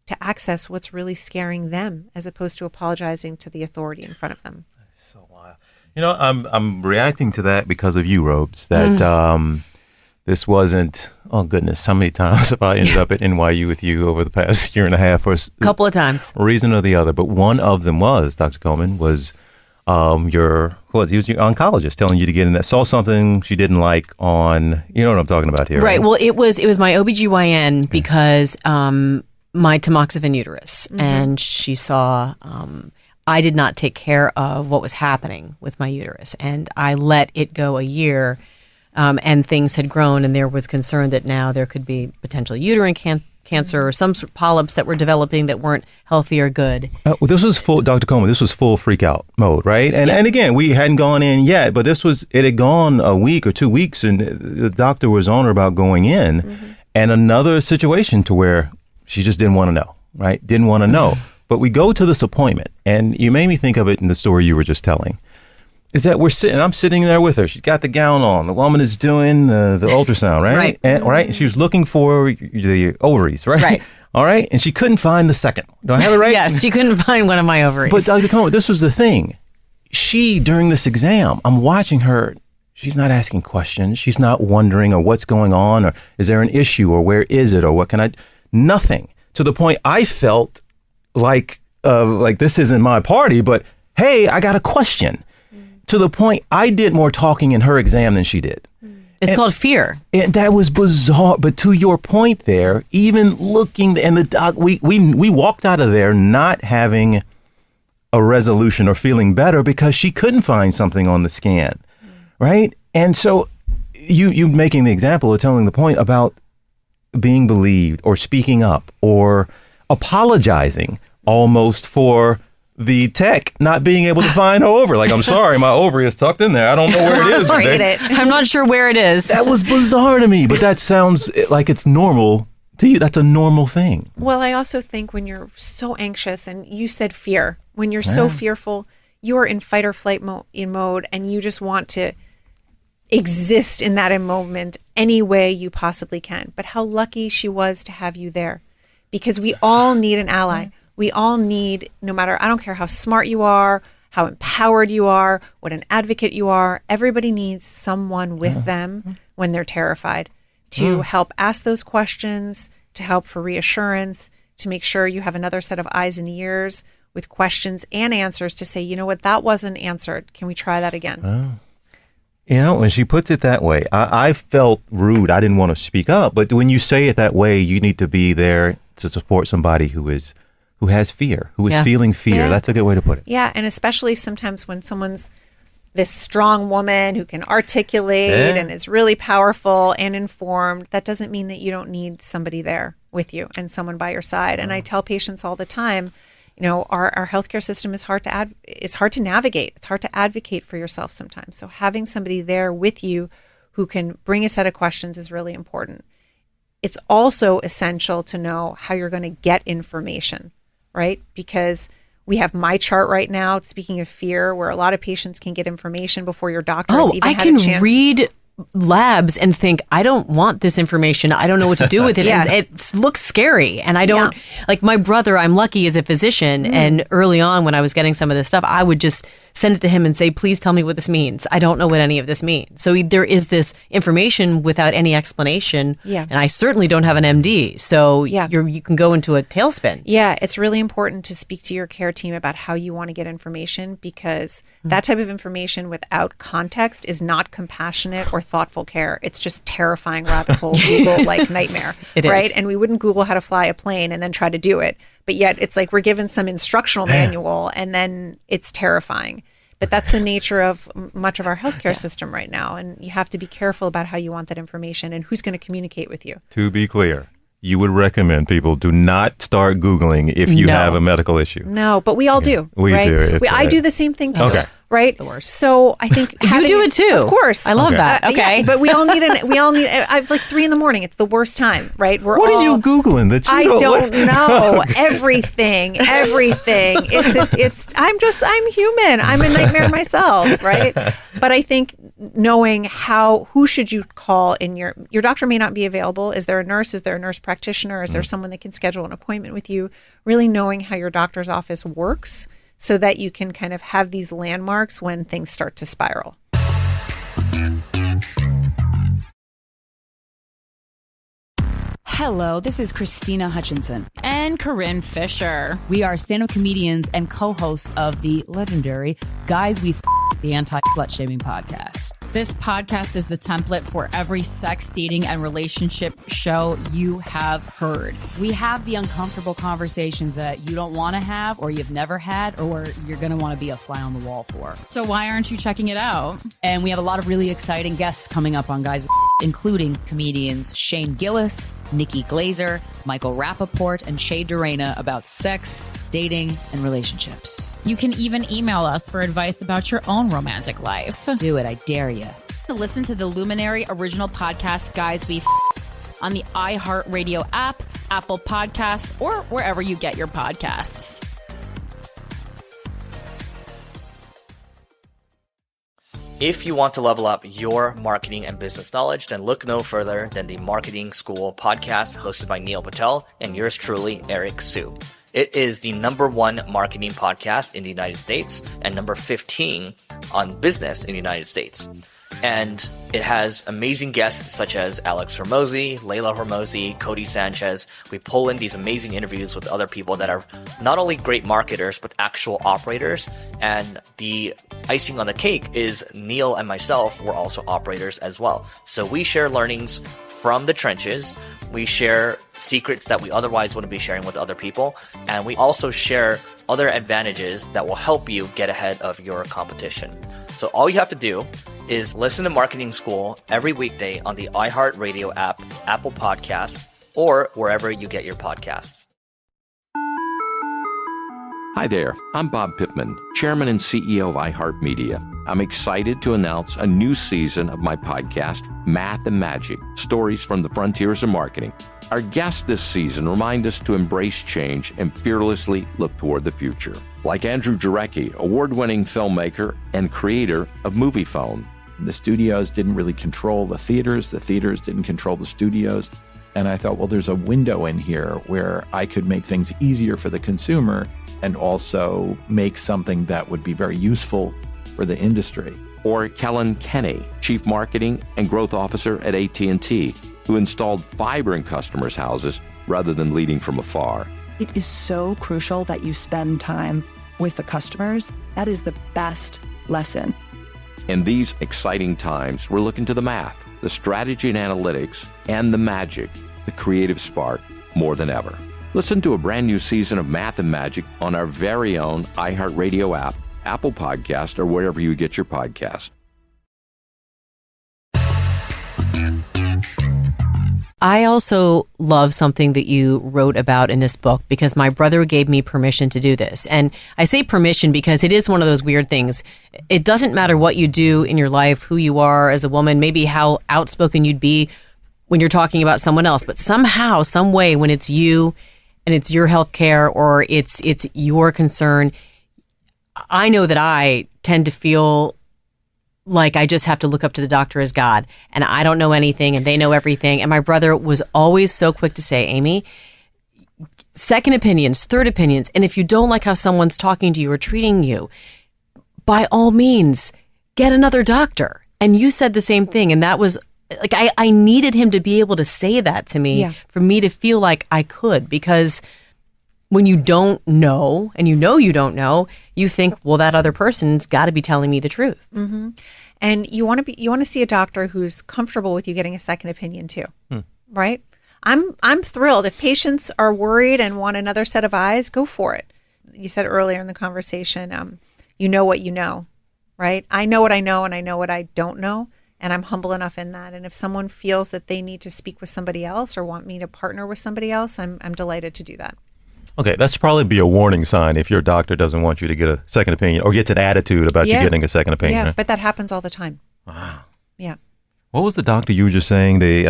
to access what's really scaring them, as opposed to apologizing to the authority in front of them. So wild. You know, I'm reacting to that because of you, Robes, that this wasn't, oh goodness, how many times have I ended up at NYU with you over the past year and a half? For a couple of times. A reason or the other. But one of them was, Dr. Comen, was he was your oncologist telling you to get in that, saw something she didn't like on, you know what I'm talking about here. Right. Well, it was my OBGYN because my tamoxifen uterus, and she saw I did not take care of what was happening with my uterus, and I let it go a year, and things had grown, and there was concern that now there could be potential uterine cancer or some sort of polyps that were developing that weren't healthy or good. Well, this was full, Dr. Comen, this was full freak out mode, right? And again, we hadn't gone in yet, but it had gone a week or 2 weeks, and the doctor was on her about going in, and another situation to where she just didn't want to know, right? Didn't want to know. But we go to this appointment, and you made me think of it in the story you were just telling, is that I'm sitting there with her. She's got the gown on. The woman is doing the ultrasound, right? Right. And she was looking for the ovaries, right? Right. All right. And she couldn't find the second. Do I have it right? Yes, she couldn't find one of my ovaries. But Dr. Comen, this was the thing. During this exam, I'm watching her. She's not asking questions. She's not wondering or what's going on or is there an issue or where is it or what can I, nothing. To the point I felt like this isn't my party, but hey, I got a question. To the point I did more talking in her exam than she did. It's called fear. And that was bizarre. But to your point there, even looking, and the doc, we walked out of there not having a resolution or feeling better because she couldn't find something on the scan, right? And so you making the example of telling the point about being believed or speaking up or apologizing almost for the tech not being able to find her ovary. Like, I'm sorry, my ovary is tucked in there. I don't know where it is today. I'm not sure where it is. That was bizarre to me, but that sounds like it's normal to you. That's a normal thing. Well, I also think when you're so anxious, and you said fear, when you're so fearful, you're in fight or flight mode, and you just want to exist in that moment any way you possibly can. But how lucky she was to have you there, because we all need an ally. We all need, no matter, I don't care how smart you are, how empowered you are, what an advocate you are, everybody needs someone with them when they're terrified to help ask those questions, to help for reassurance, to make sure you have another set of eyes and ears with questions and answers to say, you know what, that wasn't answered. Can we try that again? You know, when she puts it that way, I felt rude. I didn't want to speak up. But when you say it that way, you need to be there to support somebody who has fear, who is feeling fear. Yeah. That's a good way to put it. Yeah, and especially sometimes when someone's this strong woman who can articulate and is really powerful and informed, that doesn't mean that you don't need somebody there with you and someone by your side. And I tell patients all the time, you know, our healthcare system is hard to navigate. It's hard to advocate for yourself sometimes. So having somebody there with you who can bring a set of questions is really important. It's also essential to know how you're going to get information, right? Because we have my chart right now, speaking of fear, where a lot of patients can get information before your doctor has even had a chance. I can read labs and think, I don't want this information. I don't know what to do with it. And it looks scary. And I don't, like my brother, I'm lucky as a physician. And early on when I was getting some of this stuff, I would just send it to him and say, please tell me what this means. I don't know what any of this means. So there is this information without any explanation. Yeah. And I certainly don't have an MD. So you can go into a tailspin. Yeah, it's really important to speak to your care team about how you want to get information, because that type of information without context is not compassionate or thoughtful care. It's just terrifying rabbit hole Google like nightmare. It right? is. And we wouldn't Google how to fly a plane and then try to do it. But yet it's like we're given some instructional manual and then it's terrifying. But that's the nature of much of our healthcare system right now. And you have to be careful about how you want that information and who's going to communicate with you. To be clear, you would recommend people do not start Googling if you have a medical issue. No, but we all do. We right? do. I do the same thing too. Okay. Right? It's the worst. So I think you do it too. Of course. I love that. Okay. Yeah, but we all need I have like 3 a.m. It's the worst time, right? What are you Googling that you I don't know. Everything. I'm human. I'm a nightmare myself, right? But I think knowing who should you call in your doctor may not be available. Is there a nurse? Is there a nurse practitioner? Is there someone that can schedule an appointment with you? Really knowing how your doctor's office works, so that you can kind of have these landmarks when things start to spiral. Hello, this is Christina Hutchinson. And Corinne Fisher. We are stand-up comedians and co-hosts of the legendary Guys We the Anti-Slut Shaming Podcast. This podcast is the template for every sex, dating, and relationship show you have heard. We have the uncomfortable conversations that you don't want to have, or you've never had, or you're going to want to be a fly on the wall for. So why aren't you checking it out? And we have a lot of really exciting guests coming up on Guys, including comedians Shane Gillis, Nikki Glaser, Michael Rappaport, and Shay Durena about sex, dating, and relationships. You can even email us for advice about your own romantic life. Do it, I dare you. Listen to the Luminary original podcast, Guys We on the iHeartRadio app, Apple Podcasts, or wherever you get your podcasts. If you want to level up your marketing and business knowledge, then look no further than the Marketing School podcast hosted by Neil Patel and yours truly, Eric Sue. It is the #1 marketing podcast in the United States and number 15 on business in the United States. And it has amazing guests such as Alex Hormozi, Layla Hormozi, Cody Sanchez. We pull in these amazing interviews with other people that are not only great marketers, but actual operators. And the icing on the cake is Neil and myself were also operators as well. So we share learnings from the trenches. We share secrets that we otherwise wouldn't be sharing with other people. And we also share other advantages that will help you get ahead of your competition. So all you have to do is listen to Marketing School every weekday on the iHeartRadio app, Apple Podcasts, or wherever you get your podcasts. Hi there, I'm Bob Pittman, Chairman and CEO of iHeartMedia. I'm excited to announce a new season of my podcast, Math and Magic, Stories from the Frontiers of Marketing. Our guests this season remind us to embrace change and fearlessly look toward the future. Like Andrew Jarecki, award-winning filmmaker and creator of MoviePhone. The studios didn't really control the theaters didn't control the studios. And I thought, well, there's a window in here where I could make things easier for the consumer and also make something that would be very useful for the industry. Or Kellen Kenny, Chief Marketing and Growth Officer at AT&T, who installed fiber in customers' houses rather than leading from afar. It is so crucial that you spend time with the customers. That is the best lesson. In these exciting times, we're looking to the math, the strategy and analytics, and the magic, the creative spark, more than ever. Listen to a brand new season of Math and Magic on our very own iHeartRadio app, Apple Podcast, or wherever you get your podcast. I also love something that you wrote about in this book because my brother gave me permission to do this. And I say permission because it is one of those weird things. It doesn't matter what you do in your life, who you are as a woman, maybe how outspoken you'd be when you're talking about someone else. But somehow, some way, when it's you and it's your health care or it's your concern, I know that I tend to feel like I just have to look up to the doctor as God, and I don't know anything and they know everything. And my brother was always so quick to say, Amy, second opinions, third opinions. And if you don't like how someone's talking to you or treating you, by all means, get another doctor. And you said the same thing. And that was like, I needed him to be able to say that to me for me to feel like I could, because when you don't know, and you don't know, you think, well, that other person's got to be telling me the truth. Mm-hmm. And you want to see a doctor who's comfortable with you getting a second opinion too, right? I'm thrilled if patients are worried and want another set of eyes. Go for it. You said earlier in the conversation, you know what you know, right? I know what I know and I know what I don't know. And I'm humble enough in that. And if someone feels that they need to speak with somebody else or want me to partner with somebody else, I'm delighted to do that. Okay, that's probably be a warning sign if your doctor doesn't want you to get a second opinion or gets an attitude about you getting a second opinion. Yeah, Right? but that happens all the time. Wow. Yeah. What was the doctor you were just saying? They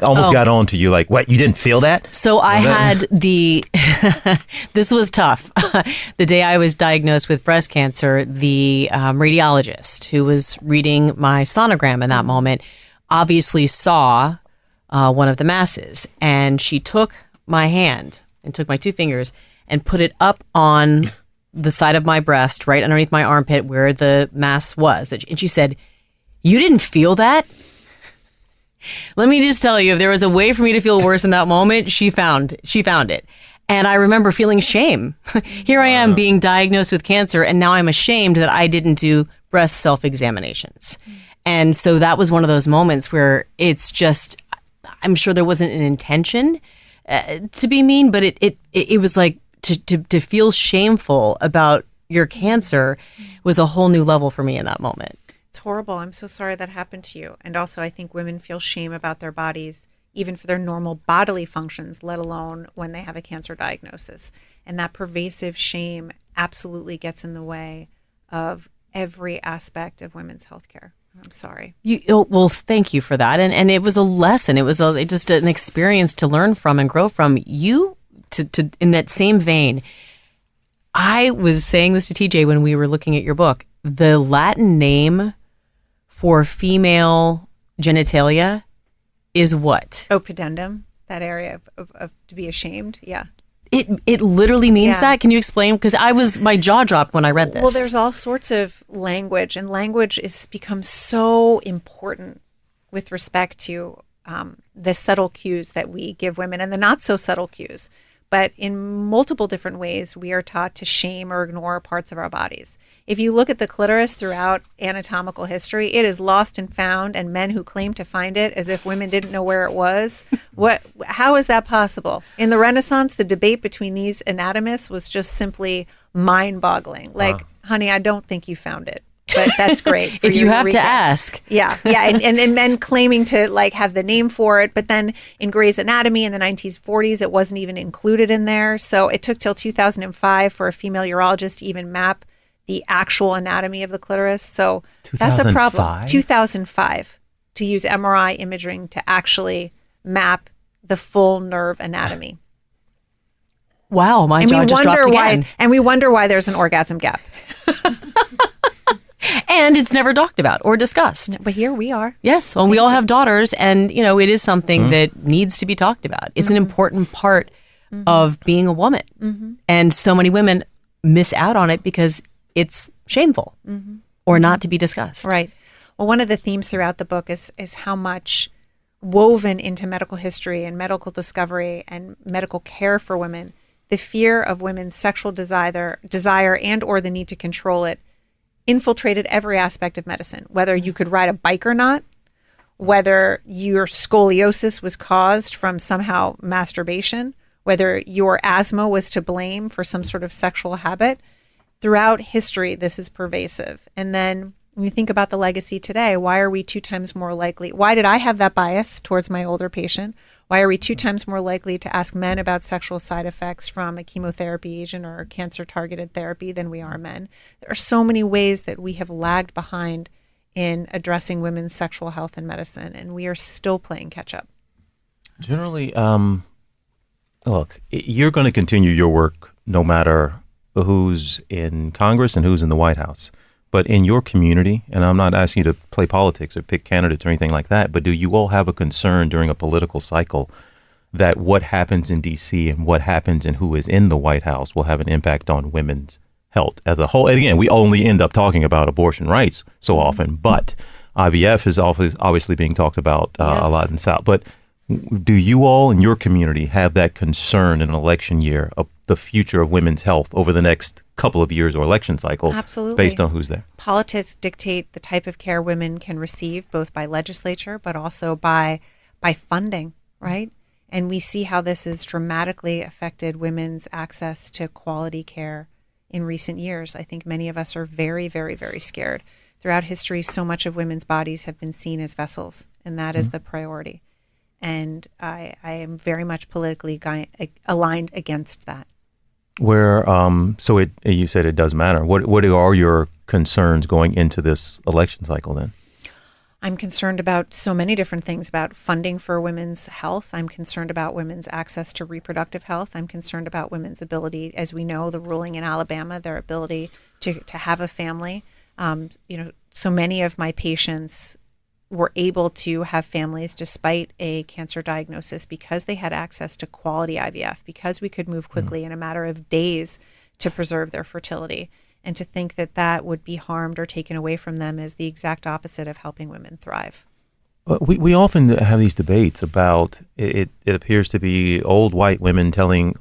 almost got on to you like, what, you didn't feel that? So I had this was tough. The day I was diagnosed with breast cancer, the radiologist who was reading my sonogram in that moment obviously saw one of the masses, and she took my hand and took my 2 fingers and put it up on the side of my breast, right underneath my armpit where the mass was. And she said, "You didn't feel that?" Let me just tell you, if there was a way for me to feel worse in that moment, she found it. And I remember feeling shame. Here I am being diagnosed with cancer, and now I'm ashamed that I didn't do breast self-examinations. And so that was one of those moments where it's just, I'm sure there wasn't an intention to be mean, but it was like to feel shameful about your cancer was a whole new level for me in that moment. It's horrible. I'm so sorry that happened to you. And also, I think women feel shame about their bodies, even for their normal bodily functions, let alone when they have a cancer diagnosis. And that pervasive shame absolutely gets in the way of every aspect of women's healthcare. I'm sorry. Well, thank you for that. And it was a lesson. It was just an experience to learn from and grow from. You, to in that same vein, I was saying this to TJ when we were looking at your book. The Latin name for female genitalia is what? Opudendum, that area of to be ashamed. Yeah. It literally means that? Can you explain? Because my jaw dropped when I read this. Well, there's all sorts of language, and language has become so important with respect to the subtle cues that we give women and the not so subtle cues. But in multiple different ways, we are taught to shame or ignore parts of our bodies. If you look at the clitoris throughout anatomical history, it is lost and found, and men who claim to find it as if women didn't know where it was. How is that possible? In the Renaissance, the debate between these anatomists was just simply mind-boggling. Like, honey, I don't think you found it. But that's great. If you have to ask. Yeah. And then men claiming to have the name for it. But then in Grey's Anatomy in the 1940s, it wasn't even included in there. So it took till 2005 for a female urologist to even map the actual anatomy of the clitoris. So that's a problem. 2005 to use MRI imaging to actually map the full nerve anatomy. Wow, my jaw just dropped again. And we wonder why there's an orgasm gap. And it's never talked about or discussed. But here we are. Yes. Well, we all have daughters, and, it is something that needs to be talked about. It's an important part of being a woman. And so many women miss out on it because it's shameful or not to be discussed. Right. Well, one of the themes throughout the book is how much woven into medical history and medical discovery and medical care for women, the fear of women's sexual desire and or the need to control it infiltrated every aspect of medicine, whether you could ride a bike or not, whether your scoliosis was caused from somehow masturbation, whether your asthma was to blame for some sort of sexual habit. Throughout history, this is pervasive. And then when you think about the legacy today, why are we 2 times more likely? Why did I have that bias towards my older patient? Why are we 2 times more likely to ask men about sexual side effects from a chemotherapy agent or cancer-targeted therapy than we are men? There are so many ways that we have lagged behind in addressing women's sexual health in medicine, and we are still playing catch-up. Generally, look, you're going to continue your work no matter who's in Congress and who's in the White House. But in your community, and I'm not asking you to play politics or pick candidates or anything like that, but do you all have a concern during a political cycle that what happens in D.C. and what happens and who is in the White House will have an impact on women's health as a whole? And again, we only end up talking about abortion rights so often, but IVF is obviously being talked about a lot in the South. But do you all in your community have that concern in an election year of the future of women's health over the next couple of years or election cycle? Absolutely. Based on who's there? Politics dictate the type of care women can receive, both by legislature, but also by funding, right? And we see how this has dramatically affected women's access to quality care in recent years. I think many of us are very, very, very scared. Throughout history, so much of women's bodies have been seen as vessels, and that is the priority. And I am very much politically aligned against that. You said it does matter. What are your concerns going into this election cycle then? I'm concerned about so many different things, about funding for women's health. I'm concerned about women's access to reproductive health. I'm concerned about women's ability, as we know, the ruling in Alabama, their ability to have a family. So many of my patients were able to have families despite a cancer diagnosis because they had access to quality IVF, because we could move quickly in a matter of days to preserve their fertility. And to think that that would be harmed or taken away from them is the exact opposite of helping women thrive. We often have these debates about it appears to be old white men, in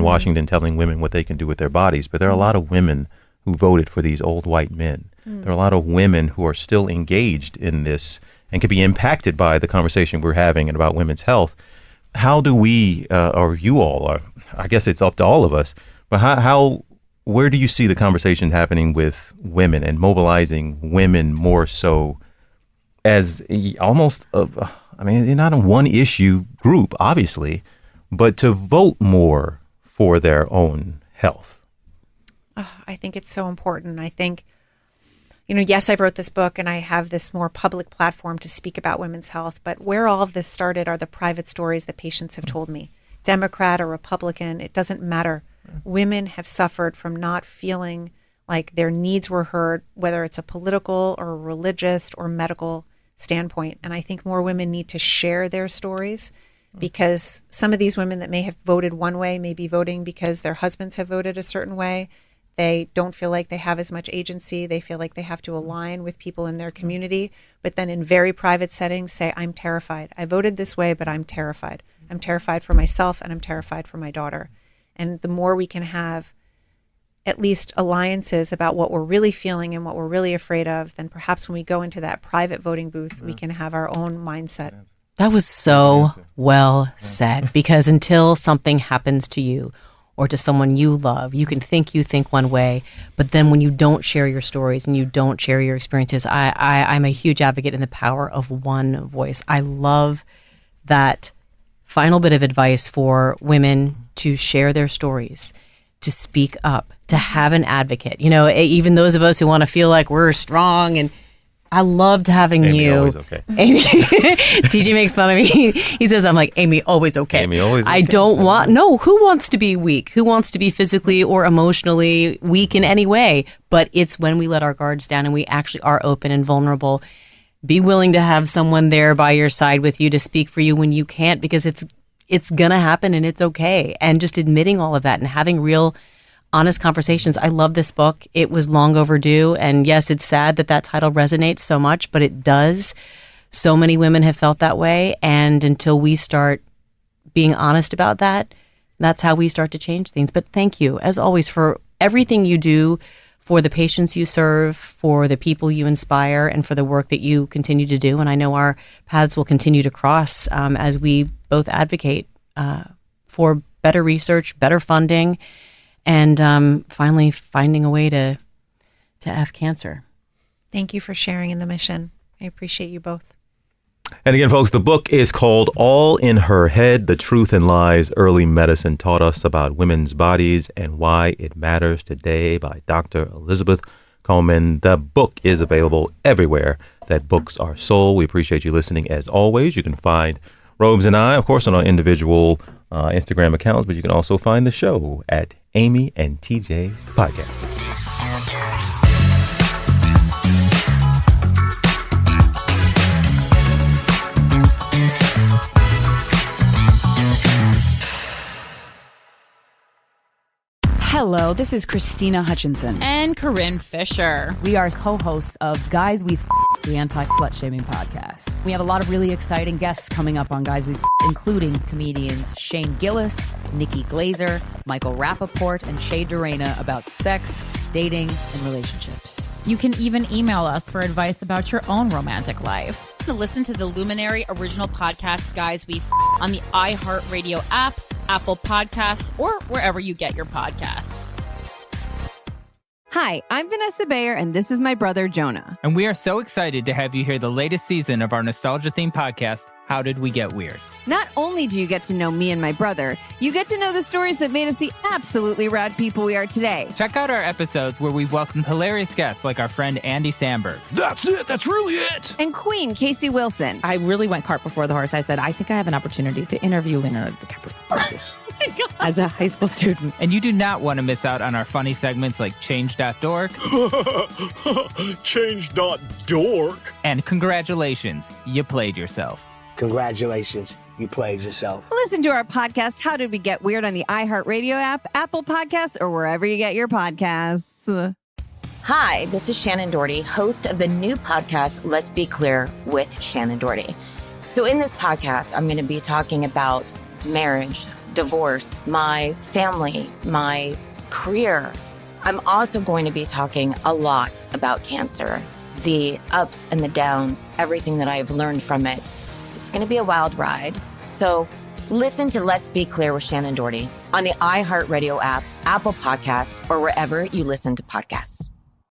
Washington telling women what they can do with their bodies. But there are a lot of women who voted for these old white men. There are a lot of women who are still engaged in this and could be impacted by the conversation we're having about women's health. How do we, or you all, I guess it's up to all of us, but where do you see the conversation happening with women and mobilizing women more so as almost, not a one issue group, obviously, but to vote more for their own health? I think it's so important. I think, yes, I wrote this book and I have this more public platform to speak about women's health, but where all of this started are the private stories that patients have told me. Democrat or Republican, it doesn't matter. Women have suffered from not feeling like their needs were heard, whether it's a political or religious or medical standpoint. And I think more women need to share their stories, because some of these women that may have voted one way may be voting because their husbands have voted a certain way. They don't feel like they have as much agency. They feel like they have to align with people in their community, but then in very private settings say, I'm terrified. I voted this way, but I'm terrified. I'm terrified for myself and I'm terrified for my daughter. And the more we can have at least alliances about what we're really feeling and what we're really afraid of, then perhaps when we go into that private voting booth, we can have our own mindset. That was so well said, because until something happens to you or to someone you love, you think one way, but then when you don't share your stories and you don't share your experiences, I'm a huge advocate in the power of one voice. I love that final bit of advice for women to share their stories, to speak up, to have an advocate. Even those of us who want to feel like we're strong, and I loved having Amy, you. Always okay. Amy, TJ makes fun of me. He says, I'm like, Amy, always okay. Amy, always okay. I don't want, who wants to be weak? Who wants to be physically or emotionally weak in any way? But it's when we let our guards down and we actually are open and vulnerable. Be willing to have someone there by your side with you to speak for you when you can't, because it's going to happen and it's okay. And just admitting all of that and having real, honest conversations. I love this book. It was long overdue. And yes, it's sad that title resonates so much, but it does. So many women have felt that way. And until we start being honest about that, that's how we start to change things. But thank you, as always, for everything you do, for the patients you serve, for the people you inspire, and for the work that you continue to do. And I know our paths will continue to cross as we both advocate for better research, better funding, and finally finding a way to F cancer. Thank you for sharing in the mission. I appreciate you both. And again, folks, the book is called All in Her Head, The Truth and Lies Early Medicine Taught Us About Women's Bodies and Why It Matters Today by Dr. Elizabeth Comen. The book is available everywhere that books are sold. We appreciate you listening as always. You can find Robes and I, of course, on our individual Instagram accounts, but you can also find the show at Amy and T.J. Podcast. Hello, this is Christina Hutchinson. And Corinne Fisher. We are co-hosts of Guys We the Anti-Slut Shaming Podcast. We have a lot of really exciting guests coming up on Guys We including comedians Shane Gillis, Nikki Glaser, Michael Rappaport, and Shay Durena about sex, dating, and relationships. You can even email us for advice about your own romantic life. Listen to the Luminary original podcast, Guys We on the iHeartRadio app, Apple Podcasts, or wherever you get your podcasts. Hi, I'm Vanessa Bayer, and this is my brother, Jonah. And we are so excited to have you hear the latest season of our nostalgia-themed podcast, How Did We Get Weird? Not only do you get to know me and my brother, you get to know the stories that made us the absolutely rad people we are today. Check out our episodes where we've welcomed hilarious guests like our friend Andy Samberg. That's it. That's really it. And Queen Casey Wilson. I really went cart before the horse. I said, I think I have an opportunity to interview Leonardo DiCaprio. As a high school student. And you do not want to miss out on our funny segments like Change.dork. Change.dork. And congratulations, you played yourself. Congratulations, you played yourself. Listen to our podcast, How Did We Get Weird, on the iHeartRadio app, Apple Podcasts, or wherever you get your podcasts. Hi, this is Shannon Doherty, host of the new podcast, Let's Be Clear with Shannon Doherty. So in this podcast, I'm going to be talking about marriage, divorce, my family, my career. I'm also going to be talking a lot about cancer, the ups and the downs, everything that I've learned from it. It's going to be a wild ride. So listen to Let's Be Clear with Shannon Doherty on the iHeartRadio app, Apple Podcasts, or wherever you listen to podcasts.